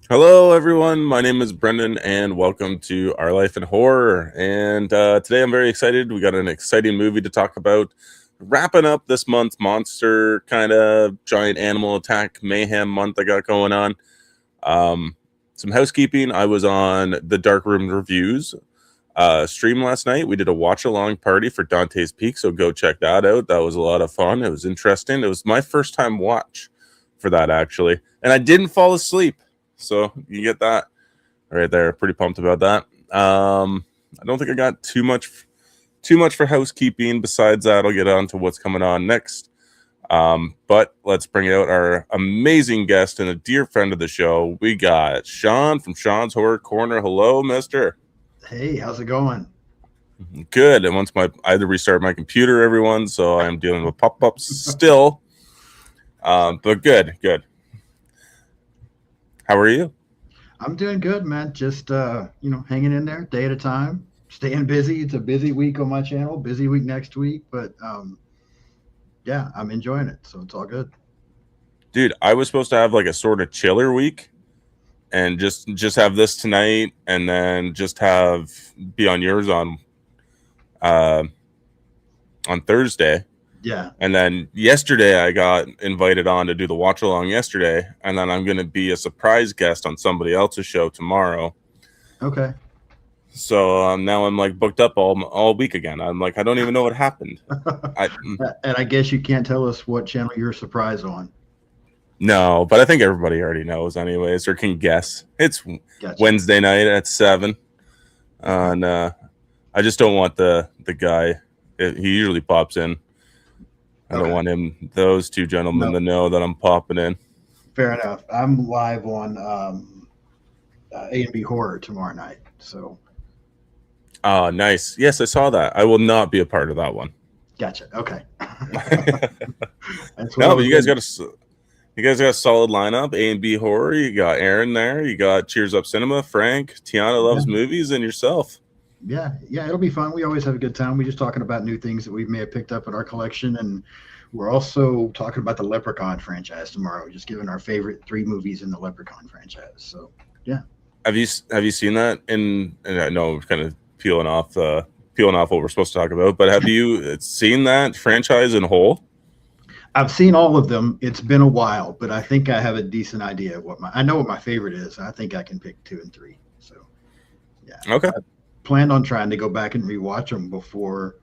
Hello, everyone. My name is Brendan, and welcome to Our Life in Horror. And today I'm very excited. We got an exciting movie to talk about. Wrapping up this month's monster kind of giant animal attack mayhem month I got going on. Um, some housekeeping. I was on the Dark Room Reviews stream last night. We did a watch along party for Dante's Peak, so go check that out. That was a lot of fun. It was interesting. It was my first time watch for that, actually. And I didn't fall asleep. So you get that right there. Pretty pumped about that. I don't think I got too much for housekeeping. Besides that, I'll get on to what's coming on next. But let's bring out our amazing guest and a dear friend of the show. We got Sean from Sean's Horror Corner. Hello, Mister. Hey, how's it going? Good. And once I had to restart my computer, everyone, so I'm dealing with pop-ups still. But good, good. How are you? I'm doing good, man. Just hanging in there day at a time, staying busy. It's a busy week on my channel, busy week next week, but yeah, I'm enjoying it, so it's all good. Dude, I was supposed to have like a sort of chiller week and just have this tonight and then just have be on yours uh on Thursday. Yeah. And then yesterday I got invited on to do the watch along yesterday, and then I'm going to be a surprise guest on somebody else's show tomorrow. Okay. So now I'm like booked up all week again. I'm like I don't even know what happened. I And I guess you can't tell us what channel you're surprised on. No, but I think everybody already knows anyways or can guess. It's Gotcha. Wednesday night at 7. And I just don't want the guy. He usually pops in. I don't Okay. want those two gentlemen No, to know that I'm popping in. fair enough. I'm live on A&B Horror tomorrow night, so Oh, nice. Yes, I saw that. I will not be a part of that one. gotcha. Okay. That's what I No, but was in. you guys got a solid lineup. A and B horror. You got Aaron there. You got Cheers Up Cinema. Frank. Tiana Yeah. loves movies, and yourself. Yeah, it'll be fun. We always have a good time. We're just talking about new things that we may have picked up in our collection, and we're also talking about the Leprechaun franchise tomorrow. Just giving our favorite three movies in the Leprechaun franchise. So yeah, Have you seen that? And I know we're kind of peeling off what we're supposed to talk about, but have you seen that franchise in whole? I've seen all of them. It's been a while, but I think I have a decent idea of I know what my favorite is. I think I can pick two and three. So yeah, Okay. I planned on trying to go back and rewatch them before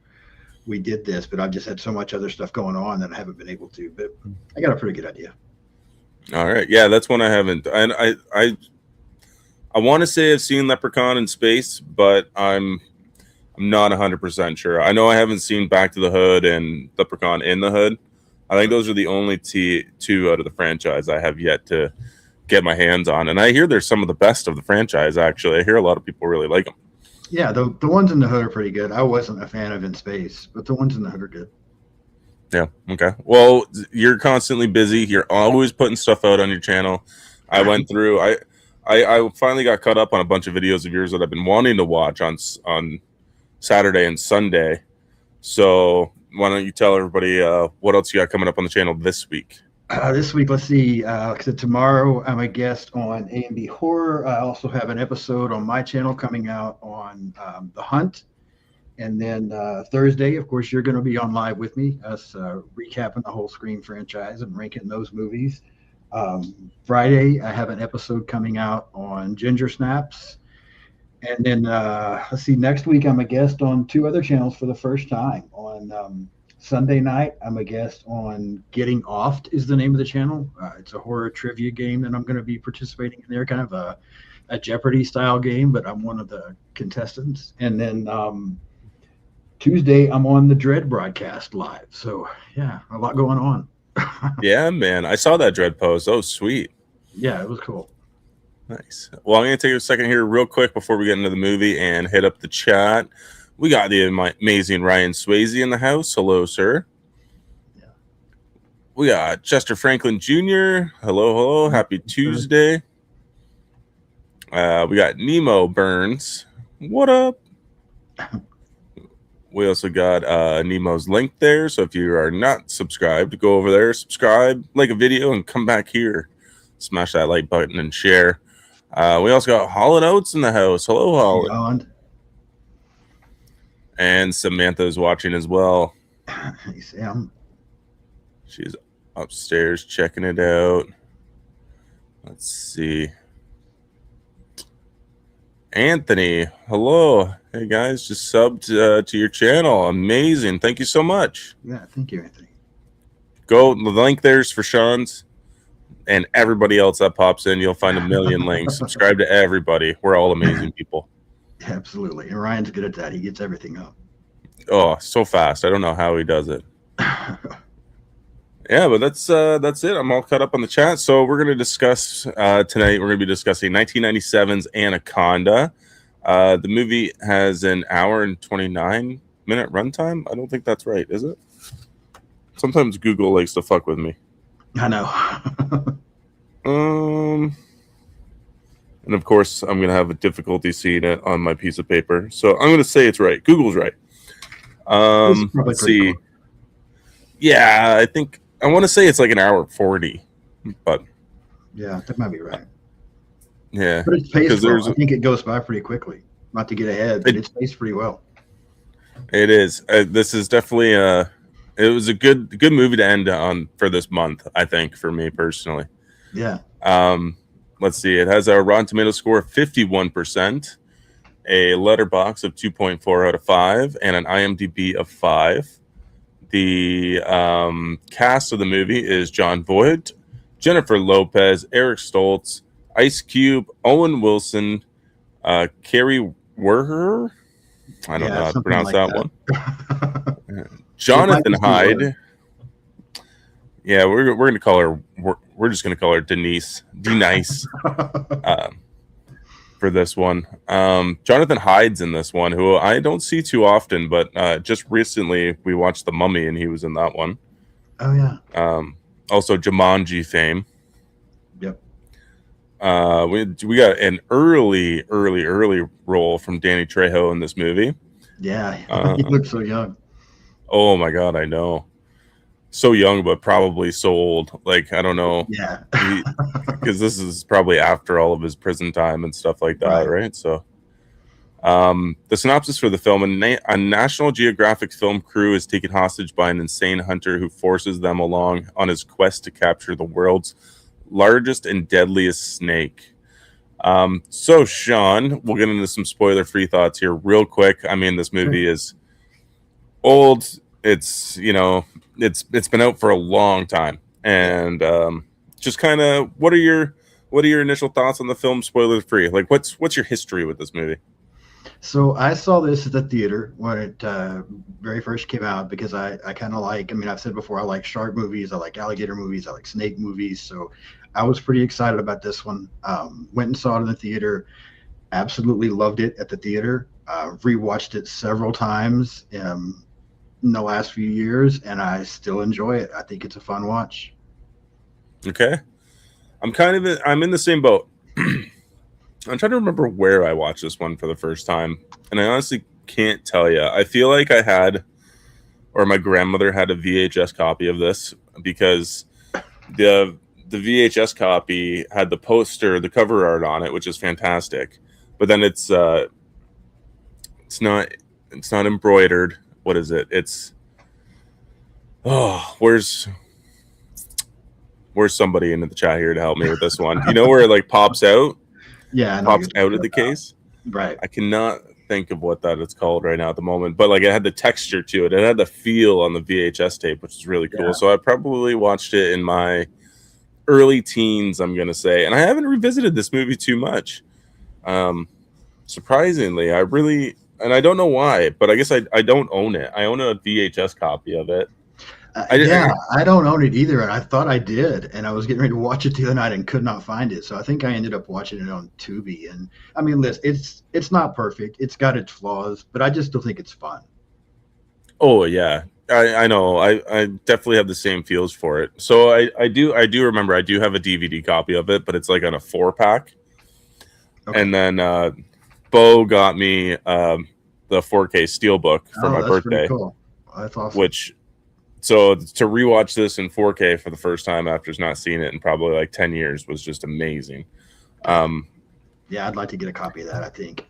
we did this, but I've just had so much other stuff going on that I haven't been able to. But I got a pretty good idea. All right. Yeah, that's one I haven't. And I want to say I've seen Leprechaun in Space, but I'm not 100% sure. I know I haven't seen Back to the Hood and Leprechaun in the Hood. I think those are the only two out of the franchise I have yet to get my hands on. And I hear they're some of the best of the franchise, actually. I hear a lot of people really like them. Yeah, the ones in the hood are pretty good. I wasn't a fan of In Space, but the ones in the hood are good. Yeah. Okay. Well, you're constantly busy. You're always putting stuff out on your channel. I went through. I finally got caught up on a bunch of videos of yours that I've been wanting to watch on Saturday and Sunday. So why don't you tell everybody what else you got coming up on the channel this week? This week, let's see. So tomorrow, I'm a guest on A&B Horror. I also have an episode on my channel coming out on The Hunt. And then Thursday, of course, you're going to be on live with me, us recapping the whole Scream franchise and ranking those movies. Friday, I have an episode coming out on Ginger Snaps. And then let's see, next week, I'm a guest on two other channels for the first time. On Sunday night, I'm a guest on Getting Offed is the name of the channel. It's a horror trivia game that I'm going to be participating in there, kind of a Jeopardy style game, but I'm one of the contestants. And then Tuesday, I'm on the Dread broadcast live. So yeah, a lot going on. Yeah, man. I saw that Dread post. Oh, sweet. Yeah, it was cool. Nice. Well, I'm going to take a second here, real quick, before we get into the movie and hit up the chat. We got the amazing Ryan Swayze in the house. Hello, sir. Yeah. We got Chester Franklin Jr. Hello, hello. Happy Tuesday. We got Nemo Burns. What up? We also got Nemo's link there. So if you are not subscribed, go over there, subscribe, like a video, and come back here. Smash that like button and share. We also got Holland Oates in the house. Hello, Holland. Beyond. And Samantha is watching as well. Hey, Sam. She's upstairs checking it out. Let's see. Anthony, hello. Hey guys, just subbed to your channel. Amazing. Thank you so much. Yeah, thank you, Anthony. Go, the link there's for Sean's and everybody else that pops in. You'll find a million links. Subscribe to everybody. We're all amazing people. Absolutely. And Ryan's good at that. He gets everything up. Oh, so fast. I don't know how he does it. Yeah, but that's it. I'm all caught up on the chat. So we're going to discuss tonight. We're going to be discussing 1997's Anaconda. The movie has an hour and 29-minute runtime. I don't think that's right, is it? Sometimes Google likes to fuck with me. I know. And of course, I'm going to have a difficulty seeing it on my piece of paper. So I'm going to say it's right. Google's right. Let's see. Cool. Yeah, I want to say it's like an hour 40, but yeah, that might be right. Yeah, but it's paced well. I think it goes by pretty quickly. Not to get ahead, but it's paced pretty well. It is. This is definitely it was a good movie to end on for this month, I think, for me personally. Yeah. Let's see. It has a Rotten Tomatoes score of 51%, a letterbox of 2.4 out of 5, and an IMDb of 5. The cast of the movie is John Voight, Jennifer Lopez, Eric Stoltz, Ice Cube, Owen Wilson, Carrie Werher. I don't know how to pronounce that one. Jonathan Hyde. Yeah, we're gonna call her. We're just gonna call her Denise. For this one. Jonathan Hyde's in this one, who I don't see too often, but just recently we watched The Mummy and he was in that one. Oh yeah. Also Jumanji fame. Yep. We got an early role from Danny Trejo in this movie. Yeah, he looks so young. Oh my god, I know. So young, but probably so old. Like, I don't know. Yeah. Because this is probably after all of his prison time and stuff like that, right? So, the synopsis for the film: a National Geographic film crew is taken hostage by an insane hunter who forces them along on his quest to capture the world's largest and deadliest snake. So, Sean, we'll get into some spoiler-free thoughts here real quick. I mean, this movie is old. It's, it's been out for a long time, and just kind of what are your initial thoughts on the film, spoiler free? Like, what's your history with this movie? So I saw this at the theater when it very first came out, because I kind of like, I've said before, I like shark movies, I like alligator movies, I like snake movies. So I was pretty excited about this one. Went and saw it in the theater. Absolutely loved it at the theater. Rewatched it several times in the last few years, and I still enjoy it. I think it's a fun watch. Okay. I'm in the same boat. I'm trying to remember where I watched this one for the first time, and I honestly can't tell you. I feel like I had, or my grandmother had, a VHS copy of this, because the VHS copy had the poster, the cover art on it, which is fantastic. But then it's not embroidered. What is it? It's where's somebody into the chat here to help me with this one? You know where it like pops out? Yeah, pops out of the case. Right. I cannot think of what that it's called right now at the moment, but like it had the texture to it. It had the feel on the VHS tape, which is really cool. Yeah. So I probably watched it in my early teens, I'm gonna say, and I haven't revisited this movie too much. Surprisingly, and I don't know why, but I guess I don't own it. I own a VHS copy of it. I don't own it either, and I thought I did, and I was getting ready to watch it the other night and could not find it. So I think I ended up watching it on Tubi. And listen, it's not perfect. It's got its flaws, but I just still think it's fun. Oh yeah, I know. I definitely have the same feels for it. So I do remember I do have a DVD copy of it, but it's like on a 4-pack. Okay. And then Bo got me the 4K Steelbook for my birthday. Cool. That's awesome. So to rewatch this in 4K for the first time after not seeing it in probably like 10 years was just amazing. Yeah, I'd like to get a copy of that, I think.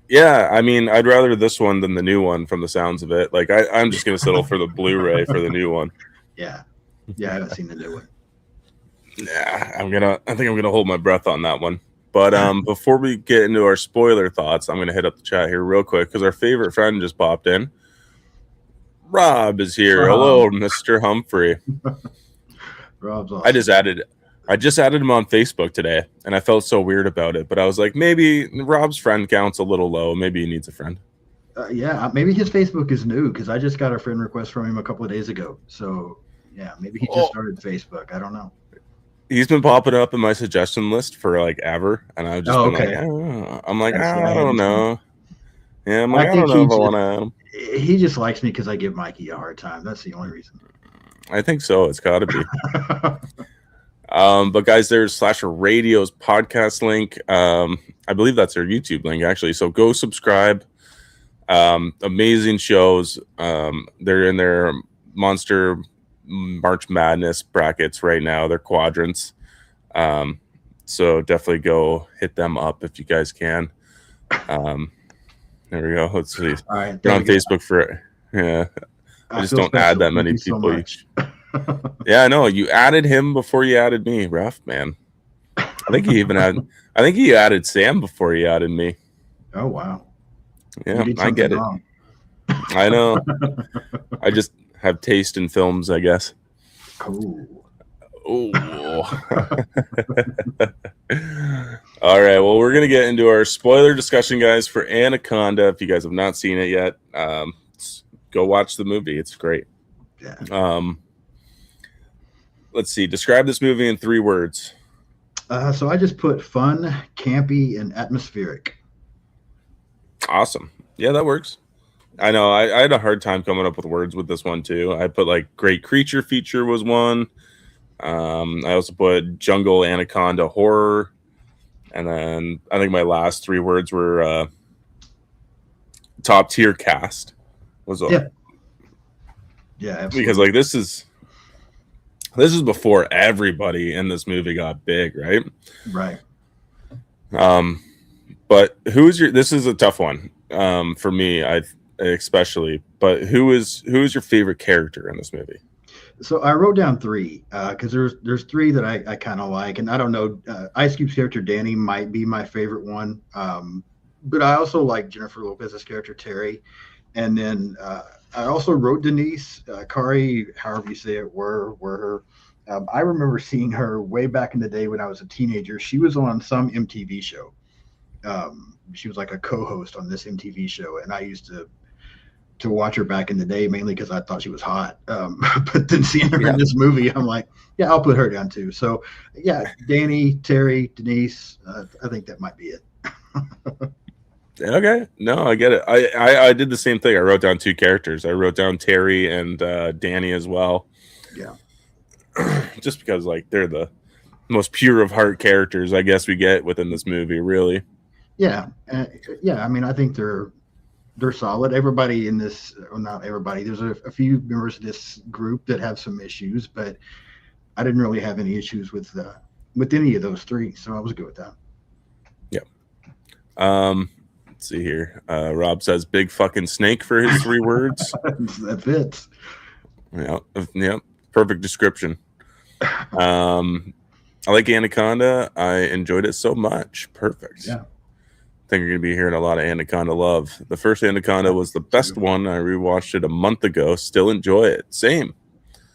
Yeah, I mean, I'd rather this one than the new one from the sounds of it. Like, I'm just gonna settle for the Blu-ray for the new one. Yeah. Yeah, I haven't seen the new one. Yeah, I think I'm gonna hold my breath on that one. But before we get into our spoiler thoughts, I'm gonna hit up the chat here real quick because our favorite friend just popped in. Rob is here. Rob. Hello, Mr. Humphrey. Rob's I awesome. just added I just added him on Facebook today, and I felt so weird about it. But I was like, maybe Rob's friend count's a little low. Maybe he needs a friend. Yeah, maybe his Facebook is new because I just got a friend request from him a couple of days ago. So yeah, maybe he just Oh, started Facebook. I don't know. he's been popping up in my suggestion list for like ever, and I've just Oh, been like, okay. I'm like, That's I yeah, don't he's fun. know. Yeah, I'm like, I I don't think know if I want to add him. he just likes me because I give Mikey a hard time. That's the only reason. I think so. It's got to be. But guys, there's Slasher Radio's podcast link. I believe that's their YouTube link actually. So go subscribe. Amazing shows. They're in their Monster March Madness brackets right now. They're quadrants. Um, so definitely go hit them up if you guys can. Um, there we go. Let's see. All right, You're there on we go. Facebook for yeah. I I just feel don't add special. that Thank many you so people. much. Yeah, I know. You added him before you added me. Rough, man. I think he even had. I think he added Sam before he added me. Oh wow, you Yeah, did I something get it. wrong. I know. I just have taste in films, I guess. Cool. Oh. All right. Well, we're gonna get into our spoiler discussion, guys, for Anaconda. If you guys have not seen it yet, go watch the movie. It's great. Yeah. Let's see. Describe this movie in 3 words. So I just put fun, campy, and atmospheric. Awesome. Yeah, that works. I know. I had a hard time coming up with words with this one too. I put like great creature feature was one. I also put jungle anaconda horror, and then I think my last 3 words were top tier cast. Was Yeah. Yeah, because absolutely. like this is before everybody in this movie got big, right? Right. Um, but who is your? This is a tough one for me. I especially. But who is your favorite character in this movie? So I wrote down three because there's three that I kind of like, and I don't know. Ice Cube's character Danny might be my favorite one, but I also like Jennifer Lopez's character Terry, and then I also wrote Denise Kari, however you say it, were her. I remember seeing her way back in the day when I was a teenager. She was on some MTV show. She was like a co-host on this MTV show, and I used to watch her back in the day, mainly because I thought she was hot. But then seeing her in Yeah. this movie, I'm like, yeah, I'll put her down too. So, yeah, Danny, Terry, Denise, I think that might be it. Okay. No, I get it. I did the same thing. I wrote down 2 characters. I wrote down Terry and Danny as well. Yeah. Just because like they're the most pure of heart characters I guess we get within this movie, really. Yeah. Yeah. I mean, I think they're solid. Everybody in this, well, not everybody. There's a few members of this group that have some issues, but I didn't really have any issues with any of those three, so I was good with that. Yeah. Let's see here. Rob says big fucking snake for his 3 words. That fits. Yeah. Yeah. Perfect description. I like Anaconda. I enjoyed it so much. Perfect. Yeah. I think you're going to be hearing a lot of Anaconda love. The first Anaconda was the best one. I rewatched it a month ago. Still enjoy it. Same.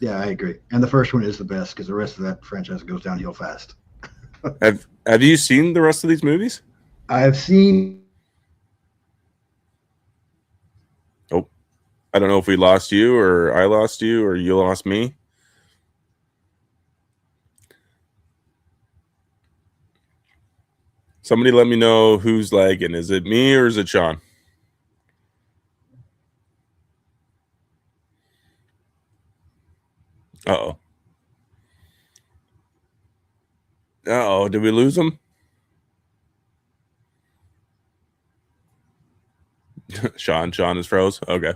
Yeah, I agree. And the first one is the best because the rest of that franchise goes downhill fast. Have you seen the rest of these movies? I've seen. Oh, I don't know if we lost you or I lost you or you lost me. Somebody let me know who's lagging. Is it me or is it Sean? Uh-oh. Uh-oh. Did we lose him? Sean is froze. Okay.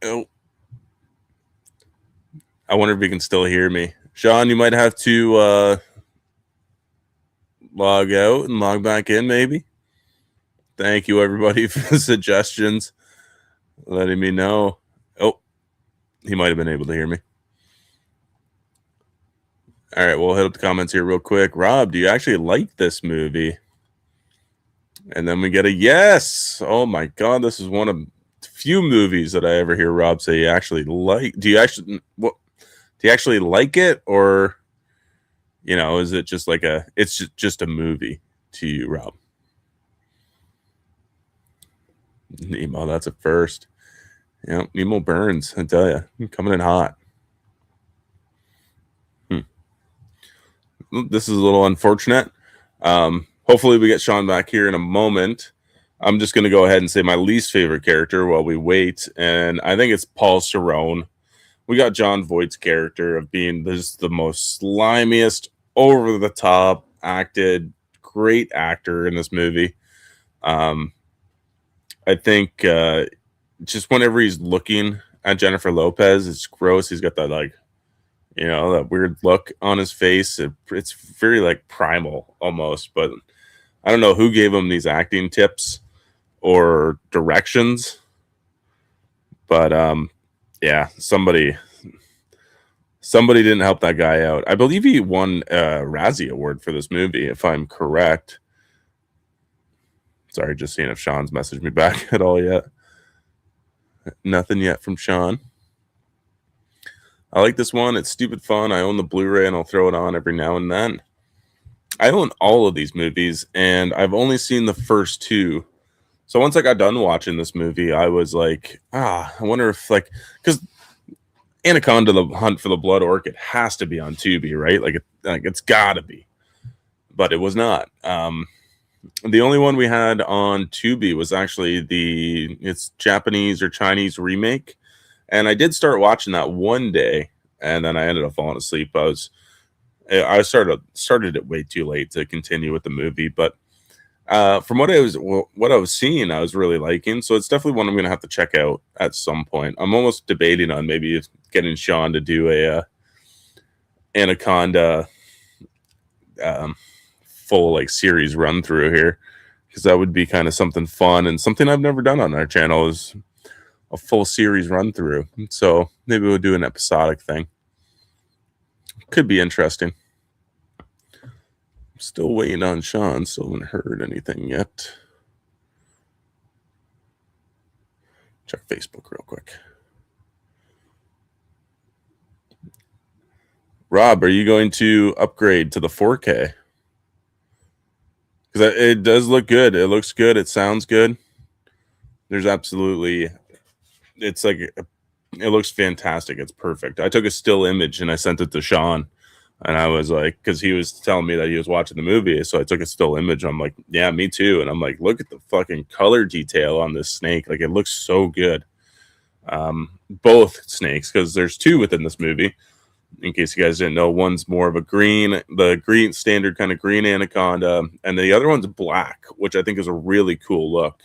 Oh, I wonder if he can still hear me. Sean, you might have to log out and log back in, maybe. Thank you, everybody, for the suggestions, letting me know. Oh, he might have been able to hear me. All right, we'll hit up the comments here real quick. Rob, do you actually like this movie? And then we get a yes. Oh my god, this is one of few movies that I ever hear Rob say he actually like. Do you actually what? Do you actually like it, or is it just like it's just a movie to you, Rob? Nemo, that's a first. Yeah, Nemo burns. I tell you, coming in hot. This is a little unfortunate. Hopefully, we get Sean back here in a moment. I'm just going to go ahead and say my least favorite character while we wait, and I think it's Paul Cerrone. We got John Voight's character of being just the most slimiest, over the top acted, great actor in this movie. I think just whenever he's looking at Jennifer Lopez, it's gross. He's got that that weird look on his face. It's very like primal almost, but I don't know who gave him these acting tips or directions, but yeah, somebody didn't help that guy out. I believe he won a Razzie Award for this movie, if I'm correct. Sorry, just seeing if Sean's messaged me back at all yet. Nothing yet from Sean. I like this one. It's stupid fun. I own the Blu-ray and I'll throw it on every now and then. I own all of these movies and I've only seen the first two. So once I got done watching this movie, I was like, I wonder if because Anaconda, the Hunt for the Blood Orchid has to be on Tubi, right? It's gotta be, but it was not. The only one we had on Tubi was actually it's Japanese or Chinese remake, and I did start watching that one day, and then I ended up falling asleep. I started it way too late to continue with the movie, but from what I was seeing, I was really liking. So it's definitely one I'm going to have to check out at some point. I'm almost debating on maybe getting Sean to do a Anaconda full series run through here, because that would be kind of something fun and something I've never done on our channel is a full series run through. So maybe we'll do an episodic thing. Could be interesting. Still waiting on Sean. Still haven't heard anything yet. Check Facebook real quick. Rob, are you going to upgrade to the 4K? Because it does look good. It looks good. It sounds good. There's absolutely, it's like, it looks fantastic. It's perfect. I took a still image and I sent it to Sean. And I was like, because he was telling me that he was watching the movie. So I took a still image. I'm like, yeah, me too. And I'm like, look at the fucking color detail on this snake. Like, it looks so good. Both snakes, because there's two within this movie. In case you guys didn't know, one's more of the green standard kind of green anaconda, and the other one's black, which I think is a really cool look.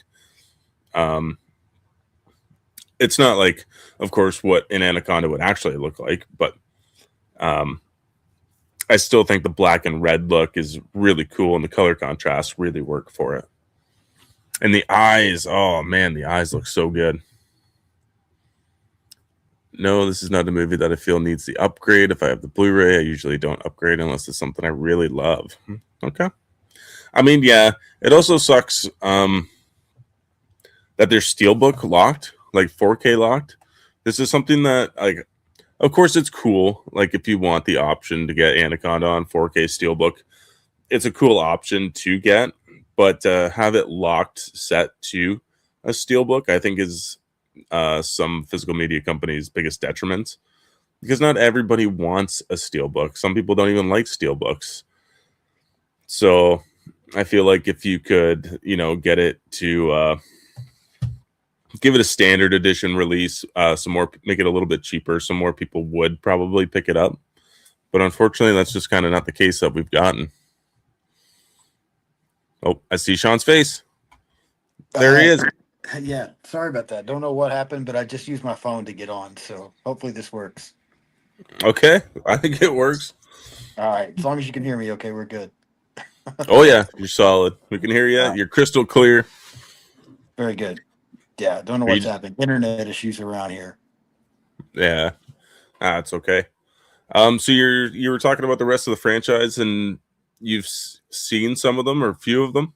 It's not like, of course, what an anaconda would actually look like, but I still think the black and red look is really cool, and the color contrasts really work for it. And the eyes, oh man, the eyes look so good. No, this is not a movie that I feel needs the upgrade. If I have the Blu-ray, I usually don't upgrade unless it's something I really love. Okay. I mean, yeah, it also sucks that there's Steelbook locked, like 4K locked. This is something that, of course, it's cool. Like, if you want the option to get Anaconda on 4K Steelbook, it's a cool option to get. But have it locked set to a Steelbook, I think, is some physical media companies' biggest detriment, because not everybody wants a Steelbook. Some people don't even like Steelbooks. So I feel like if you could, get it to give it a standard edition release, make it a little bit cheaper, some more people would probably pick it up. But unfortunately, that's just kind of not the case that we've gotten. Oh, I see Sean's face. There he is. Yeah, sorry about that. Don't know what happened, but I just used my phone to get on, so hopefully this works. Okay, I think it works. All right, as long as you can hear me, okay, we're good. Oh yeah, you're solid. We can hear you. Uh, You're crystal clear. Very good. Yeah, don't know Are you what's just, happening. Internet issues around here. yeah, it's okay. So you were talking about the rest of the franchise, and you've seen some of them or a few of them.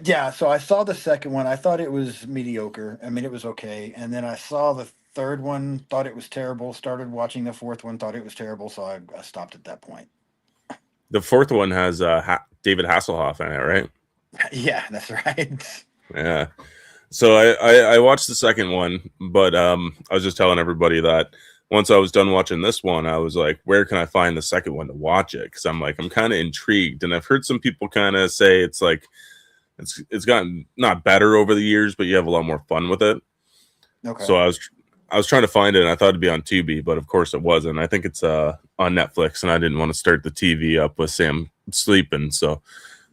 Yeah, so I saw the second one. I thought it was mediocre. I mean, it was okay. And then I saw the third one, thought it was terrible. Started watching the fourth one, thought it was terrible. So I stopped at that point. The fourth one has David Hasselhoff in it, right? Yeah, that's right. Yeah. So I watched the second one, but I was just telling everybody that once I was done watching this one, I was like, where can I find the second one to watch it? Because I'm like, I'm kind of intrigued, and I've heard some people kind of say it's like it's gotten not better over the years, but you have a lot more fun with it. So Okay. I was trying to find it, and I thought it'd be on Tubi, but of course it wasn't. I think it's on Netflix, and I didn't want to start the TV up with Sam sleeping, so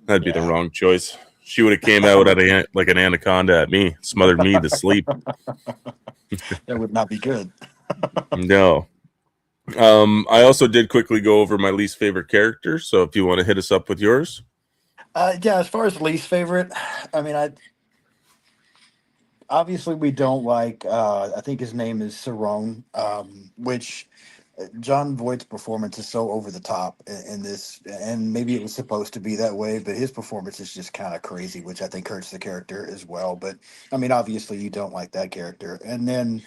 that'd be the Yeah. wrong choice. She would have came out at like an anaconda at me, smothered me to sleep. That would not be good. No. I also did quickly go over my least favorite character, so if you want to hit us up with yours. Yeah, as far as least favorite, I mean, I obviously we don't like. I think his name is Cerrone, which John Voight's performance is so over the top in this, and maybe it was supposed to be that way, but his performance is just kind of crazy, which I think hurts the character as well. But I mean, obviously, you don't like that character. And then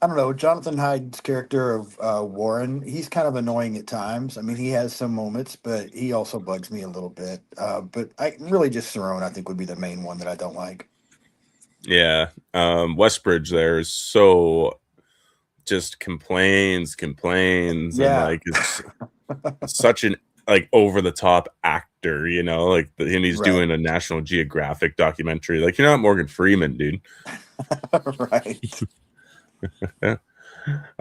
I don't know, Jonathan Hyde's character of Warren, he's kind of annoying at times. I mean, he has some moments, but he also bugs me a little bit. But I really just Cerrone, I think, would be the main one that I don't like. Yeah. Westbridge there is so just complains, and Yeah, like it's such an like over the top actor, like and he's right, doing a National Geographic documentary. Like you're not Morgan Freeman, dude. right. Yeah.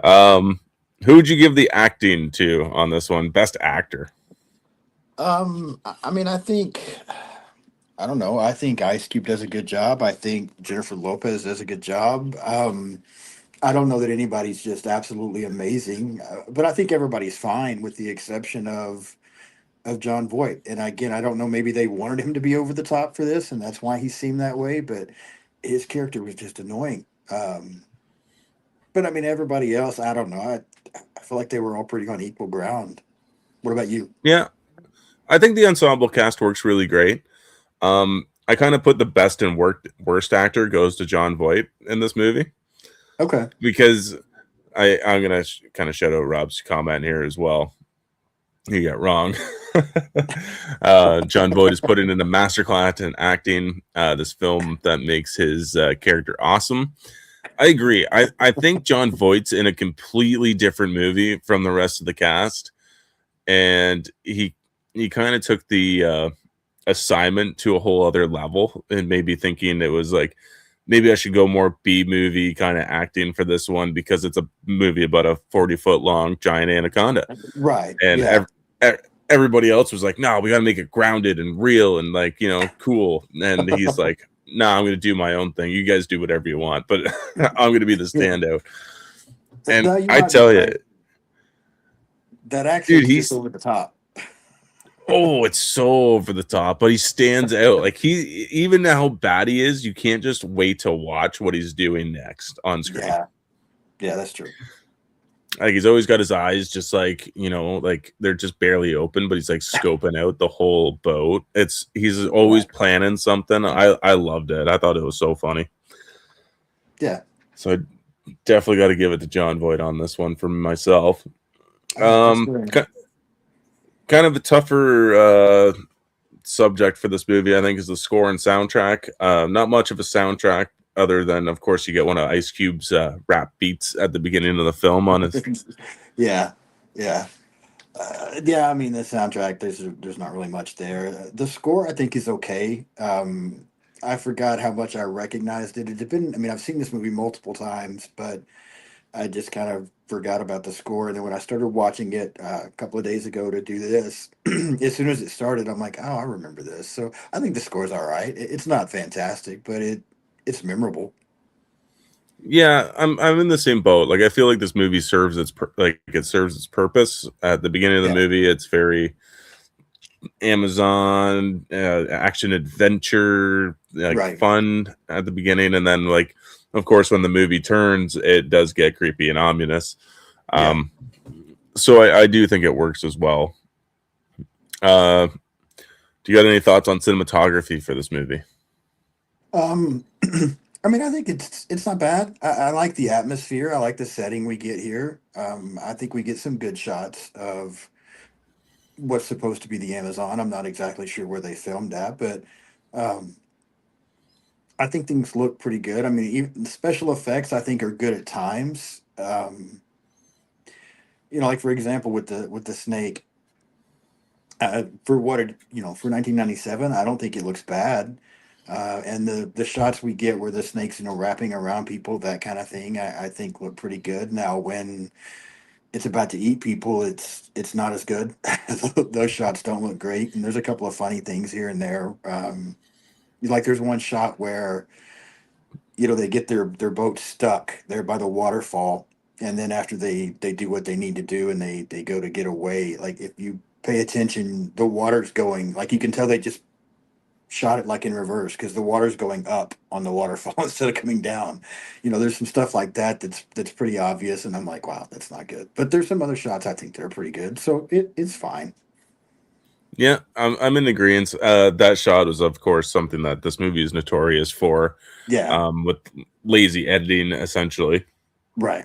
Um, who would you give the acting to on this one? Best actor. I mean, I think I don't know. I think Ice Cube does a good job. I think Jennifer Lopez does a good job. I don't know that anybody's just absolutely amazing, but I think everybody's fine with the exception of John Voight. And again, I don't know. Maybe they wanted him to be over the top for this, and that's why he seemed that way. But his character was just annoying. But I mean, everybody else, I don't know. I feel like they were all pretty on equal ground. What about you? Yeah, I think the ensemble cast works really great. I kind of put the best and worst actor goes to John Voight in this movie Okay. because I'm gonna kind of shout out Rob's comment here as well. You got wrong. John Voight is put in a masterclass in acting. This film that makes his character awesome. I agree. I think John Voight's in a completely different movie from the rest of the cast, and he kind of took the assignment to a whole other level, and maybe thinking it was like maybe I should go more B movie kind of acting for this one because it's a movie about a 40-foot long giant anaconda, Right. and Yeah. everybody else was like, no, we got to make it grounded and real and like cool, and he's like, no, I'm gonna do my own thing, you guys do whatever you want, but I'm gonna be the Yeah. standout. And No, you I might be tell you, right. That dude, accent's just he's over the top. oh, it's so over the top, but he stands out. Like he, even how bad he is, you can't just wait to watch what he's doing next on screen. Yeah. Yeah, that's true. Like he's always got his eyes just like, like they're just barely open, but he's like scoping out the whole boat. He's always Right. planning something. I loved it. I thought it was so funny. Yeah. So I definitely got to give it to John Voight on this one for myself. For Um, sure. kind of a tougher subject for this movie, I think, is the score and soundtrack. Not much of a soundtrack, other than, of course, you get one of Ice Cube's rap beats at the beginning of the film on his. Yeah. Yeah. Yeah, I mean the soundtrack. There's not really much there. The score I think is okay. I forgot how much I recognized it. It depended. I mean, I've seen this movie multiple times, but I just kind of forgot about the score. And then when I started watching it a couple of days ago to do this, as soon as it started, I'm like, oh, I remember this. So I think the score's all right. It's not fantastic, but it's memorable. Yeah, I'm in the same boat. Like I feel like this movie serves its like it serves its purpose. At the beginning of the Yeah. movie, it's very Amazon action adventure, like Right. fun at the beginning, and then like, of course, when the movie turns, it does get creepy and ominous. Yeah. Um, so I do think it works as well. Do you got any thoughts on cinematography for this movie? Um, I mean, I think it's not bad. I like the atmosphere. I like the setting we get here. I think we get some good shots of what's supposed to be the Amazon. I'm not exactly sure where they filmed at, but um, I think things look pretty good. I mean, even the special effects I think are good at times. Like for example, with the snake, for what it for 1997, I don't think it looks bad. And the shots we get where the snakes wrapping around people, that kind of thing, I think look pretty good. Now when it's about to eat people, it's not as good. Those shots don't look great, and there's a couple of funny things here and there. Like there's one shot where they get their boat stuck there by the waterfall, and then after they do what they need to do and they go to get away, like if you pay attention, the water's going, like you can tell they just shot it like in reverse because the water's going up on the waterfall instead of coming down. There's some stuff like that that's pretty obvious, and I'm like, wow, that's not good. But there's some other shots I think that are pretty good, so it's fine. Yeah, I'm in agreement. That shot was, of course, something that this movie is notorious for, Yeah. with lazy editing, essentially. Right.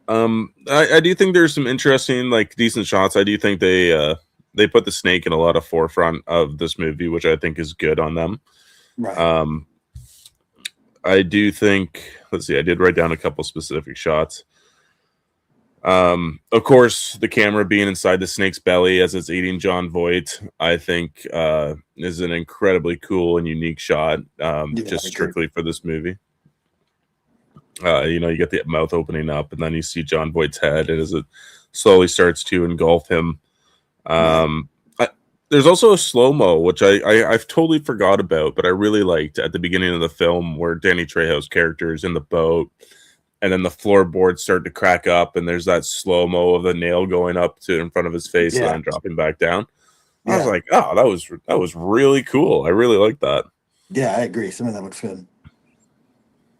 I do think there's some interesting, like, decent shots. I do think they put the snake in a lot of forefront of this movie, which I think is good on them. Right. Um, I do think. Let's see. I did write down a couple specific shots. Of course, the camera being inside the snake's belly as it's eating John Voight, I think, is an incredibly cool and unique shot, Yeah, just I agree. strictly for this movie. You get the mouth opening up, and then you see John Voight's head, and as it slowly starts to engulf him. Right. Um, there's also a slow mo, which I've totally forgot about, but I really liked at the beginning of the film where Danny Trejo's character is in the boat, and then the floorboards start to crack up, and there's that slow mo of the nail going up to in front of his face and Yeah. then dropping back down. I was Yeah. like, oh, that was really cool. I really like that. Yeah, I agree. Some of that looks good.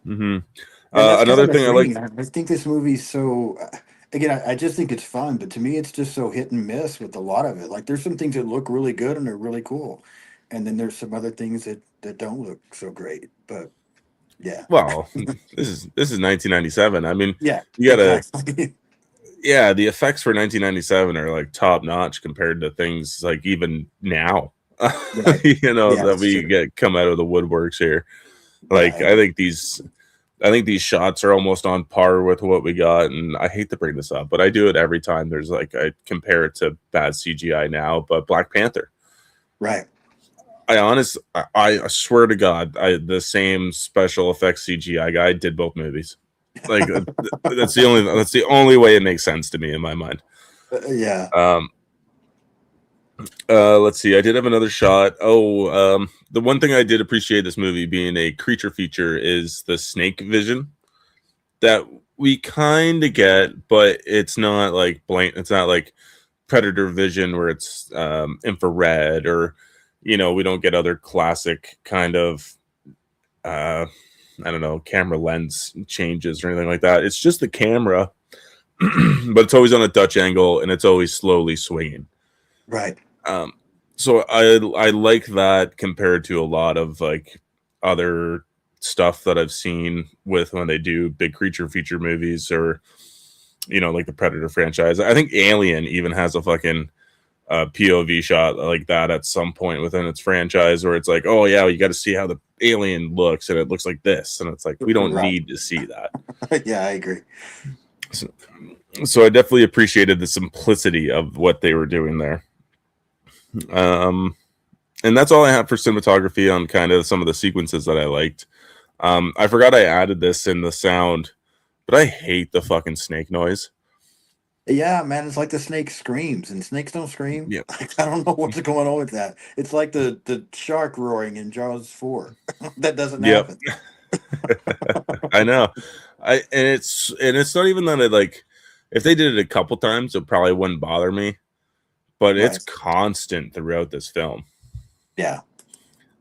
Hmm. And that's kind of Another the thing I like. thing. I think this movie's so. Again, I just think it's fun, but to me, it's just so hit and miss with a lot of it. Like, there's some things that look really good and they're really cool, and then there's some other things that don't look so great. But yeah, Well, this is 1997. I mean, yeah, you gotta, exactly. yeah, the effects for 1997 are like top notch compared to things like even now, Right. Yeah, that that's we true. get come out of the woodworks here. Yeah, I Like, agree. I think these shots are almost on par with what we got, and I hate to bring this up, but I do it every time. There's like I compare it to bad CGI now, but Black Panther. Right. I swear to God, the same special effects CGI guy did both movies. Like, that's the only way it makes sense to me in my mind. Yeah. Um, let's see. I did have another shot. Oh, the one thing I did appreciate this movie being a creature feature is the snake vision that we kind of get, but it's not like blank. It's not like Predator vision where it's infrared, or we don't get other classic kind of uh, I don't know, camera lens changes or anything like that. It's just the camera, but it's always on a Dutch angle and it's always slowly swinging. Right. Um, so I like that compared to a lot of like other stuff that I've seen with when they do big creature feature movies, or like the Predator franchise. I think Alien even has a fucking POV shot like that at some point within its franchise, where it's like, oh yeah, you got to see how the alien looks, and it looks like this, and it's like we don't Right. need to see that. Yeah, I agree. So, so I definitely appreciated the simplicity of what they were doing there. Um, and that's all I have for cinematography on kind of some of the sequences that I liked. I forgot I added this in the sound, but I hate the fucking snake noise. Yeah, man, it's like the snake screams, and snakes don't scream. Yeah. Like, I don't know what's going on with that. It's like the shark roaring in Jaws 4. That doesn't Yep. happen. I know. And it's not even that I like, if they did it a couple times, it probably wouldn't bother me. but it's Right. constant throughout this film. Yeah.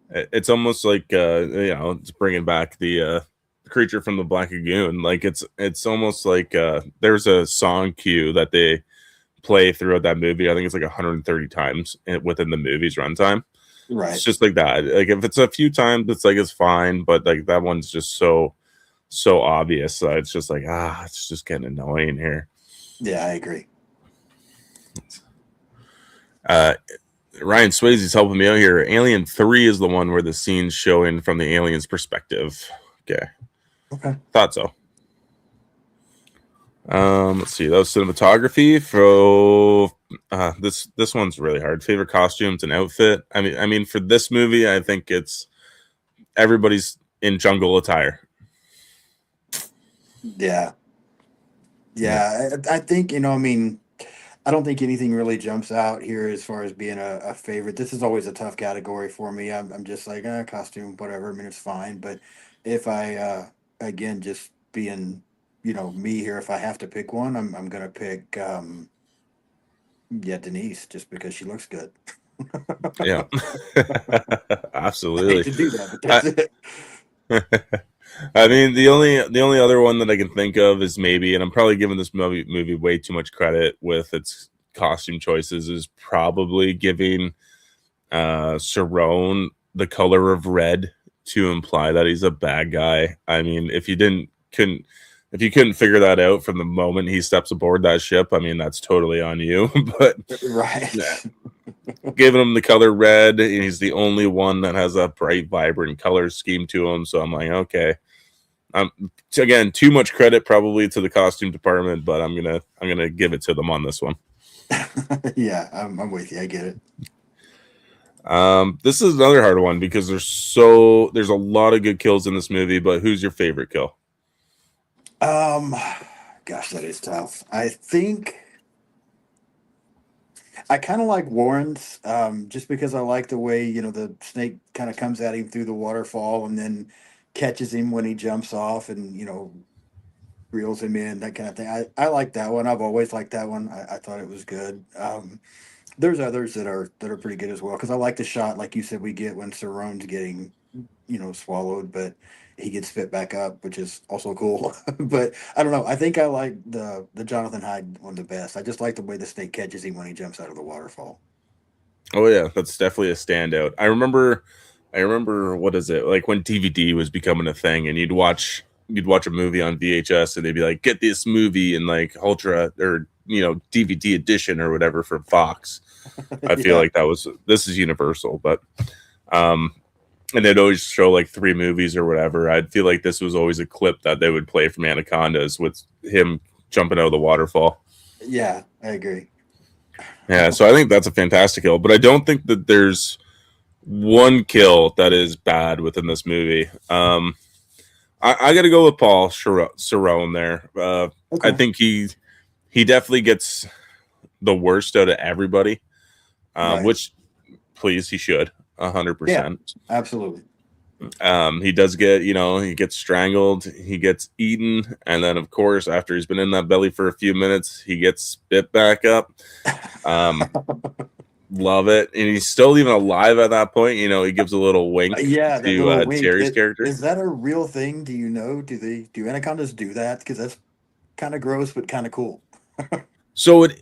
It's almost like it's bringing back the creature from the Black Lagoon. Like it's almost like there's a song cue that they play throughout that movie. I think it's like 130 times within the movie's runtime. It's Right. just like that. Like if it's a few times, it's like it's fine, but like that one's just so obvious. It's just like it's just getting annoying here. Yeah, I agree. Uh, Ryan Swayze's helping me out here. Alien 3 is the one where the scene's showing from the alien's perspective. Okay. Thought so. Let's see. That was cinematography. For this one's really hard. Favorite costumes and outfit. I mean, for this movie, I think it's everybody's in jungle attire. Yeah. I think, I mean, I don't think anything really jumps out here as far as being a favorite. This is always a tough category for me. I'm just like, costume, whatever. I mean, it's fine. But if again, just being, me here, if I have to pick one, I'm going to pick, Denise, just because she looks good. Yeah. I hate Absolutely. to do that, but that's it. I mean, the only other one that I can think of is maybe, and I'm probably giving this movie way too much credit with its costume choices, is probably giving Cerrone the color of red to imply that he's a bad guy. I mean, if you couldn't figure that out from the moment he steps aboard that ship, I mean, that's totally on you. But Right. giving him the color red, and he's the only one that has a bright, vibrant color scheme to him. So I'm like, okay. Again, too much credit probably to the costume department, but I'm gonna give it to them on this one. Yeah, I'm with you. I get it. This is another hard one because there's a lot of good kills in this movie, but who's your favorite kill? Um, Gosh, that is tough. I think I kind of like Warren's, just because I like the way, the snake kind of comes at him through the waterfall and then catches him when he jumps off and, reels him in, that kind of thing. I like that one. I've always liked that one. I thought it was good. There's others that are pretty good as well, because I like the shot, like you said, we get when Cerrone's getting, swallowed, but he gets spit back up, which is also cool. But I don't know. I think I like the Jonathan Hyde one the best. I just like the way the snake catches him when he jumps out of the waterfall. Oh yeah, that's definitely a standout. I remember what is it like when DVD was becoming a thing, and you'd watch a movie on VHS, and they'd be like, get this movie in like ultra or DVD edition or whatever from Fox. I feel Yeah. like this is Universal, but um, and they'd always show like 3 movies or whatever. I'd feel like this was always a clip that they would play from Anacondas with him jumping out of the waterfall. Yeah, I agree. Yeah, so I think that's a fantastic kill, but I don't think that there's one kill that is bad within this movie. I got to go with Paul Cerrone there. I Okay. think he definitely gets the worst out of everybody, Right. which please he should Yeah, 100%. absolutely. He does get, he gets strangled, he gets eaten, and then of course after he's been in that belly for a few minutes, he gets spit back up. Um, Love it, and he's still even alive at that point. He gives a little wink Yeah, that to little wink. Terry's character. Is that a real thing? Do you know? Do anacondas do that? Because that's kind of gross, but kind of cool. So it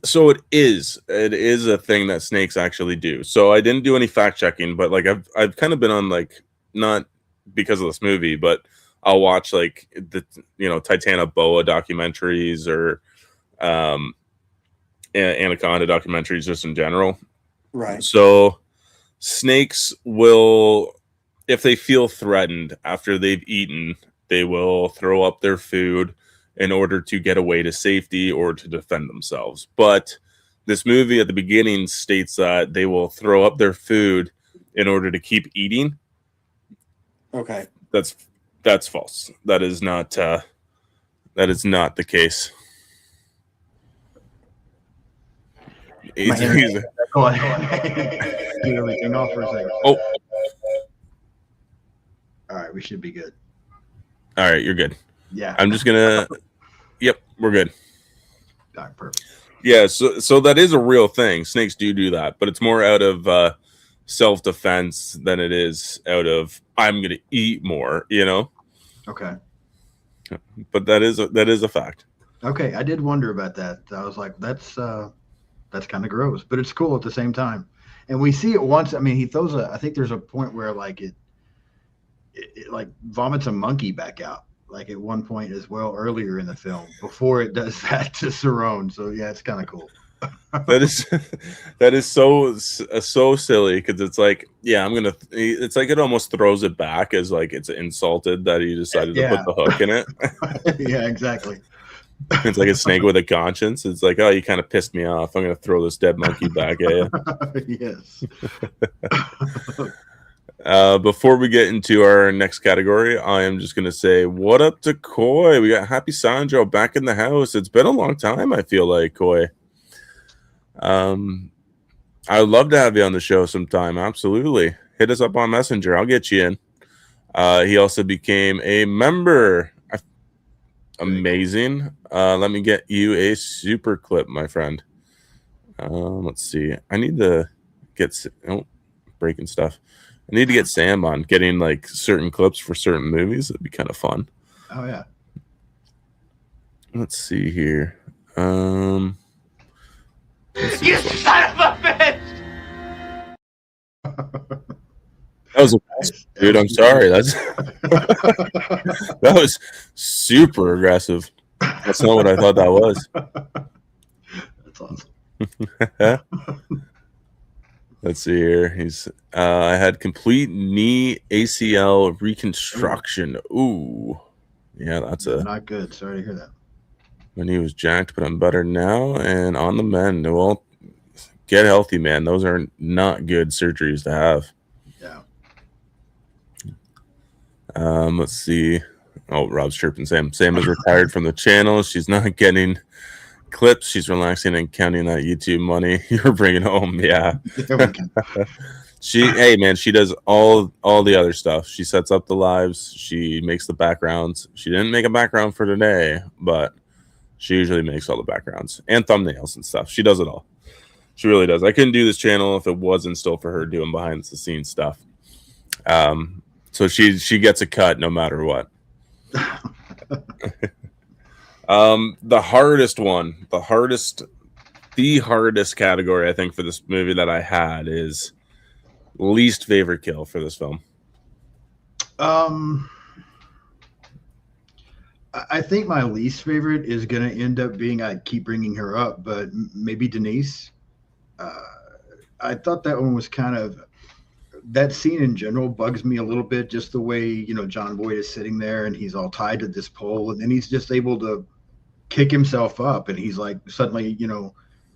is a thing that snakes actually do. So I didn't do any fact checking, but like I've kind of been on like, not because of this movie, but I'll watch like the Titana boa documentaries or um Anaconda documentaries just in general. Right. So snakes will, if they feel threatened after they've eaten, they will throw up their food in order to get away to safety or to defend themselves. But this movie at the beginning states that they will throw up their food in order to keep eating. Okay. That's false. That is not the case. My internet. He's- Go ahead. Do everything off for a second. oh, All right, we should be good. all right, you're good. Yeah. I'm just gonna. Yep, we're good. All right, perfect. Yeah, so that is a real thing. Snakes do that, but it's more out of self-defense than it is out of I'm going to eat more, you know. Okay. But that is a fact. Okay, I did wonder about that. I was like, that's kind of gross, but it's cool at the same time. And we see it once. I mean, he throws a. I think there's a point where like it like vomits a monkey back out. Like at one point as well earlier in the film before it does that to Cerrone. So yeah, it's kind of cool. That is that is so silly because it's like, yeah, I'm gonna. It's like it almost throws it back as like it's insulted that he decided to put Yeah, the hook in it. yeah, exactly. It's like a snake with a conscience. It's like, oh, you kind of pissed me off. I'm gonna throw this dead monkey back at you. Yes. Before we get into our next category, I am just gonna say, what up to Koi? We got Happy Sandro back in the house. It's been a long time. I feel like Koi. I'd love to have you on the show sometime. Absolutely. Hit us up on Messenger. I'll get you in. He also became a member. Amazing. Let me get you a super clip, my friend. Let's see. I need to get breaking stuff. I need to get Sam on getting like certain clips for certain movies. It'd be kind of fun. Oh yeah. Let's see here. You son of a bitch! That was aggressive, dude. I'm sorry. That was super aggressive. That's not what I thought that was. That's awesome. Let's see here. I had complete knee ACL reconstruction. Ooh. Yeah, that's not good. Sorry to hear that. My knee was jacked, but I'm better now and on the mend. Well, get healthy, man. Those are not good surgeries to have. Yeah. Let's see. Oh, Rob's chirping Sam. Sam is retired from the channel. She's not getting clips. She's relaxing and counting that YouTube money you're bringing home. Yeah. There we go. Hey man, she does all the other stuff. She sets up the lives. She makes the backgrounds. She didn't make a background for today, but she usually makes all the backgrounds and thumbnails and stuff. She does it all. She really does. I couldn't do this channel if it wasn't still for her doing behind the scenes stuff. So she gets a cut no matter what. The hardest category I think for this movie that I had is least favorite kill for this film. I think my least favorite is going to end up being, I keep bringing her up, but maybe Denise. I thought that one was kind of, that scene in general bugs me a little bit, just the way, John Boyd is sitting there and he's all tied to this pole and then he's just able to kick himself up and he's like suddenly,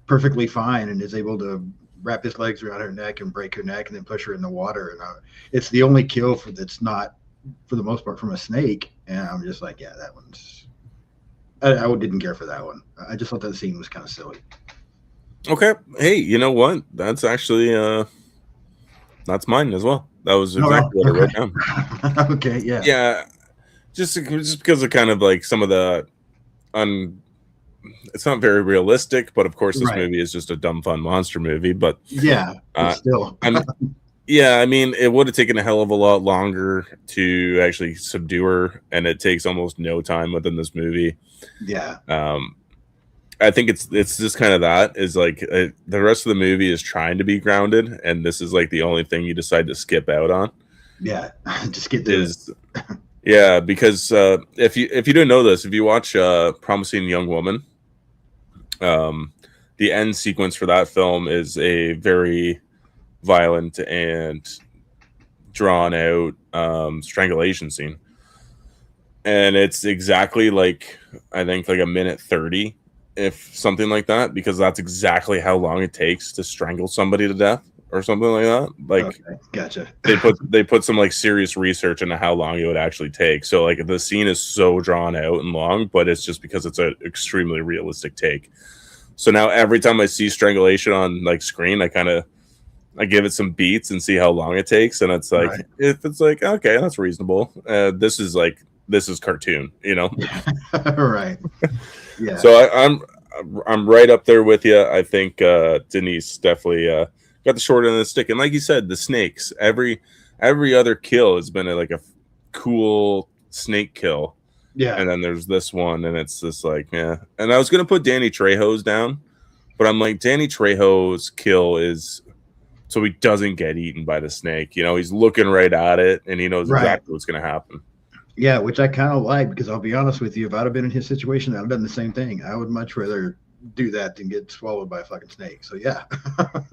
perfectly fine and is able to wrap his legs around her neck and break her neck and then push her in the water. And it's the only kill that's not, for the most part, from a snake. And I'm just like, yeah, that one's, I didn't care for that one. I just thought that scene was kind of silly. Okay. Hey, you know what? That's actually, that's mine as well. That was exactly what I wrote down. Okay. Yeah. Yeah. Just because of kind of like some of the, it's not very realistic, but of course this movie is just a dumb, fun monster movie. But yeah, still, yeah, I mean, it would have taken a hell of a lot longer to actually subdue her, and it takes almost no time within this movie. Yeah. I think it's just kind of that is like the rest of the movie is trying to be grounded, and this is like the only thing you decide to skip out on. Yeah, just get this. Yeah, because if you didn't know this, if you watch Promising Young Woman, the end sequence for that film is a very violent and drawn out strangulation scene, and it's exactly like I think like a minute 30, if something like that, because that's exactly how long it takes to strangle somebody to death or something like that. Like, okay, gotcha. they put some like serious research into how long it would actually take. So like the scene is so drawn out and long, but it's just because it's an extremely realistic take. So now every time I see strangulation on like screen, I give it some beats and see how long it takes, and it's like if it's like okay, that's reasonable. This is cartoon, Right. Yeah. So I'm right up there with you. I think Denise definitely got the short end of the stick. And like you said, the snakes. Every other kill has been like a cool snake kill. Yeah. And then there's this one, and it's just like, yeah. And I was gonna put Danny Trejo's down, but I'm like, Danny Trejo's kill is so he doesn't get eaten by the snake. You know, he's looking right at it, and he knows Right. exactly what's gonna happen. Yeah, which I kind of like, because I'll be honest with you, if I'd have been in his situation, I'd have done the same thing. I would much rather do that than get swallowed by a fucking snake. So yeah.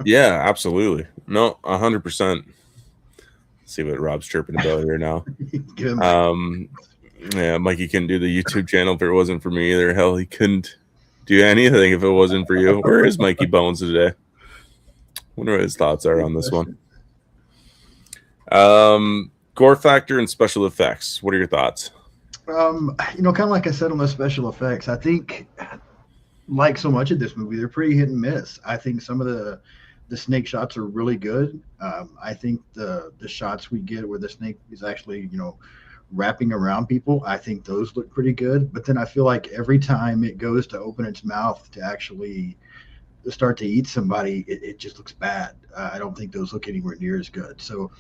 Yeah, absolutely. No, 100%. See what Rob's chirping about here now. Give him Yeah, Mikey couldn't do the YouTube channel if it wasn't for me either. Hell, he couldn't do anything if it wasn't for you. Where is Mikey Bones today? Wonder what his thoughts are on this one. Gore factor and special effects. What are your thoughts? kind of like I said on the special effects, I think, like so much of this movie, they're pretty hit and miss. I think some of the snake shots are really good. I think the shots we get where the snake is actually, wrapping around people, I think those look pretty good. But then I feel like every time it goes to open its mouth to actually start to eat somebody, it just looks bad. I don't think those look anywhere near as good. So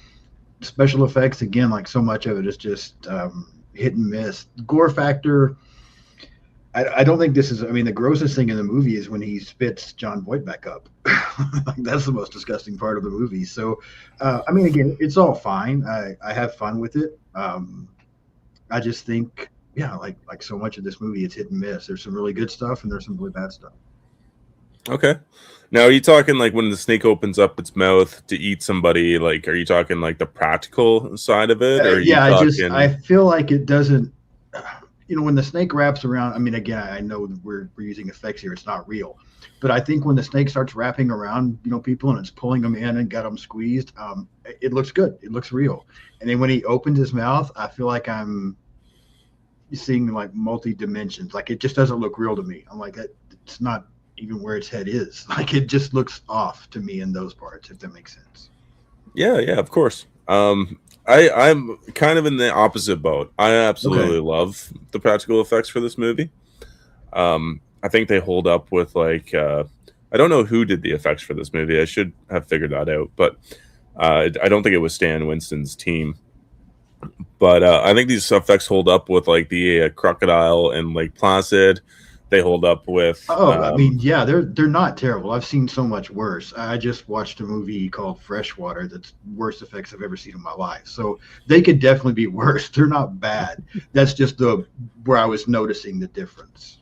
special effects, again, like so much of it is just hit and miss. Gore factor, I don't think this is, the grossest thing in the movie is when he spits John Voight back up. That's the most disgusting part of the movie. So, again, it's all fine. I have fun with it. I just think, like so much of this movie, it's hit and miss. There's some really good stuff and there's some really bad stuff. Okay. Now, are you talking like when the snake opens up its mouth to eat somebody? Like, are you talking like the practical side of it? Or I feel like it doesn't. When the snake wraps around. Again, I know we're using effects here. It's not real, but I think when the snake starts wrapping around, people, and it's pulling them in and got them squeezed, it looks good. It looks real. And then when he opens his mouth, I feel like I'm seeing like multi dimensions. Like it just doesn't look real to me. I'm like, it's not even where its head is. Like it just looks off to me in those parts, if that makes sense. Yeah, of course. I'm kind of in the opposite boat. I absolutely love the practical effects for this movie. I think they hold up with like I don't know who did the effects for this movie. I should have figured that out, but I don't think it was Stan Winston's team. But I think these effects hold up with like the crocodile and Lake Placid. They hold up with. They're not terrible. I've seen so much worse. I just watched a movie called Freshwater. That's worst effects I've ever seen in my life. So they could definitely be worse. They're not bad. That's just where I was noticing the difference.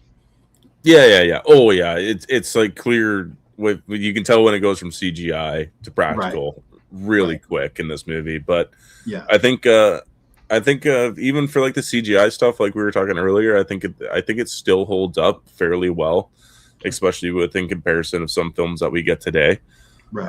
Yeah. Oh yeah, it's like clear. You can tell when it goes from CGI to practical really quick in this movie. But yeah, I think even for like the CGI stuff, like we were talking earlier, I think it still holds up fairly well, especially in comparison of some films that we get today. Right.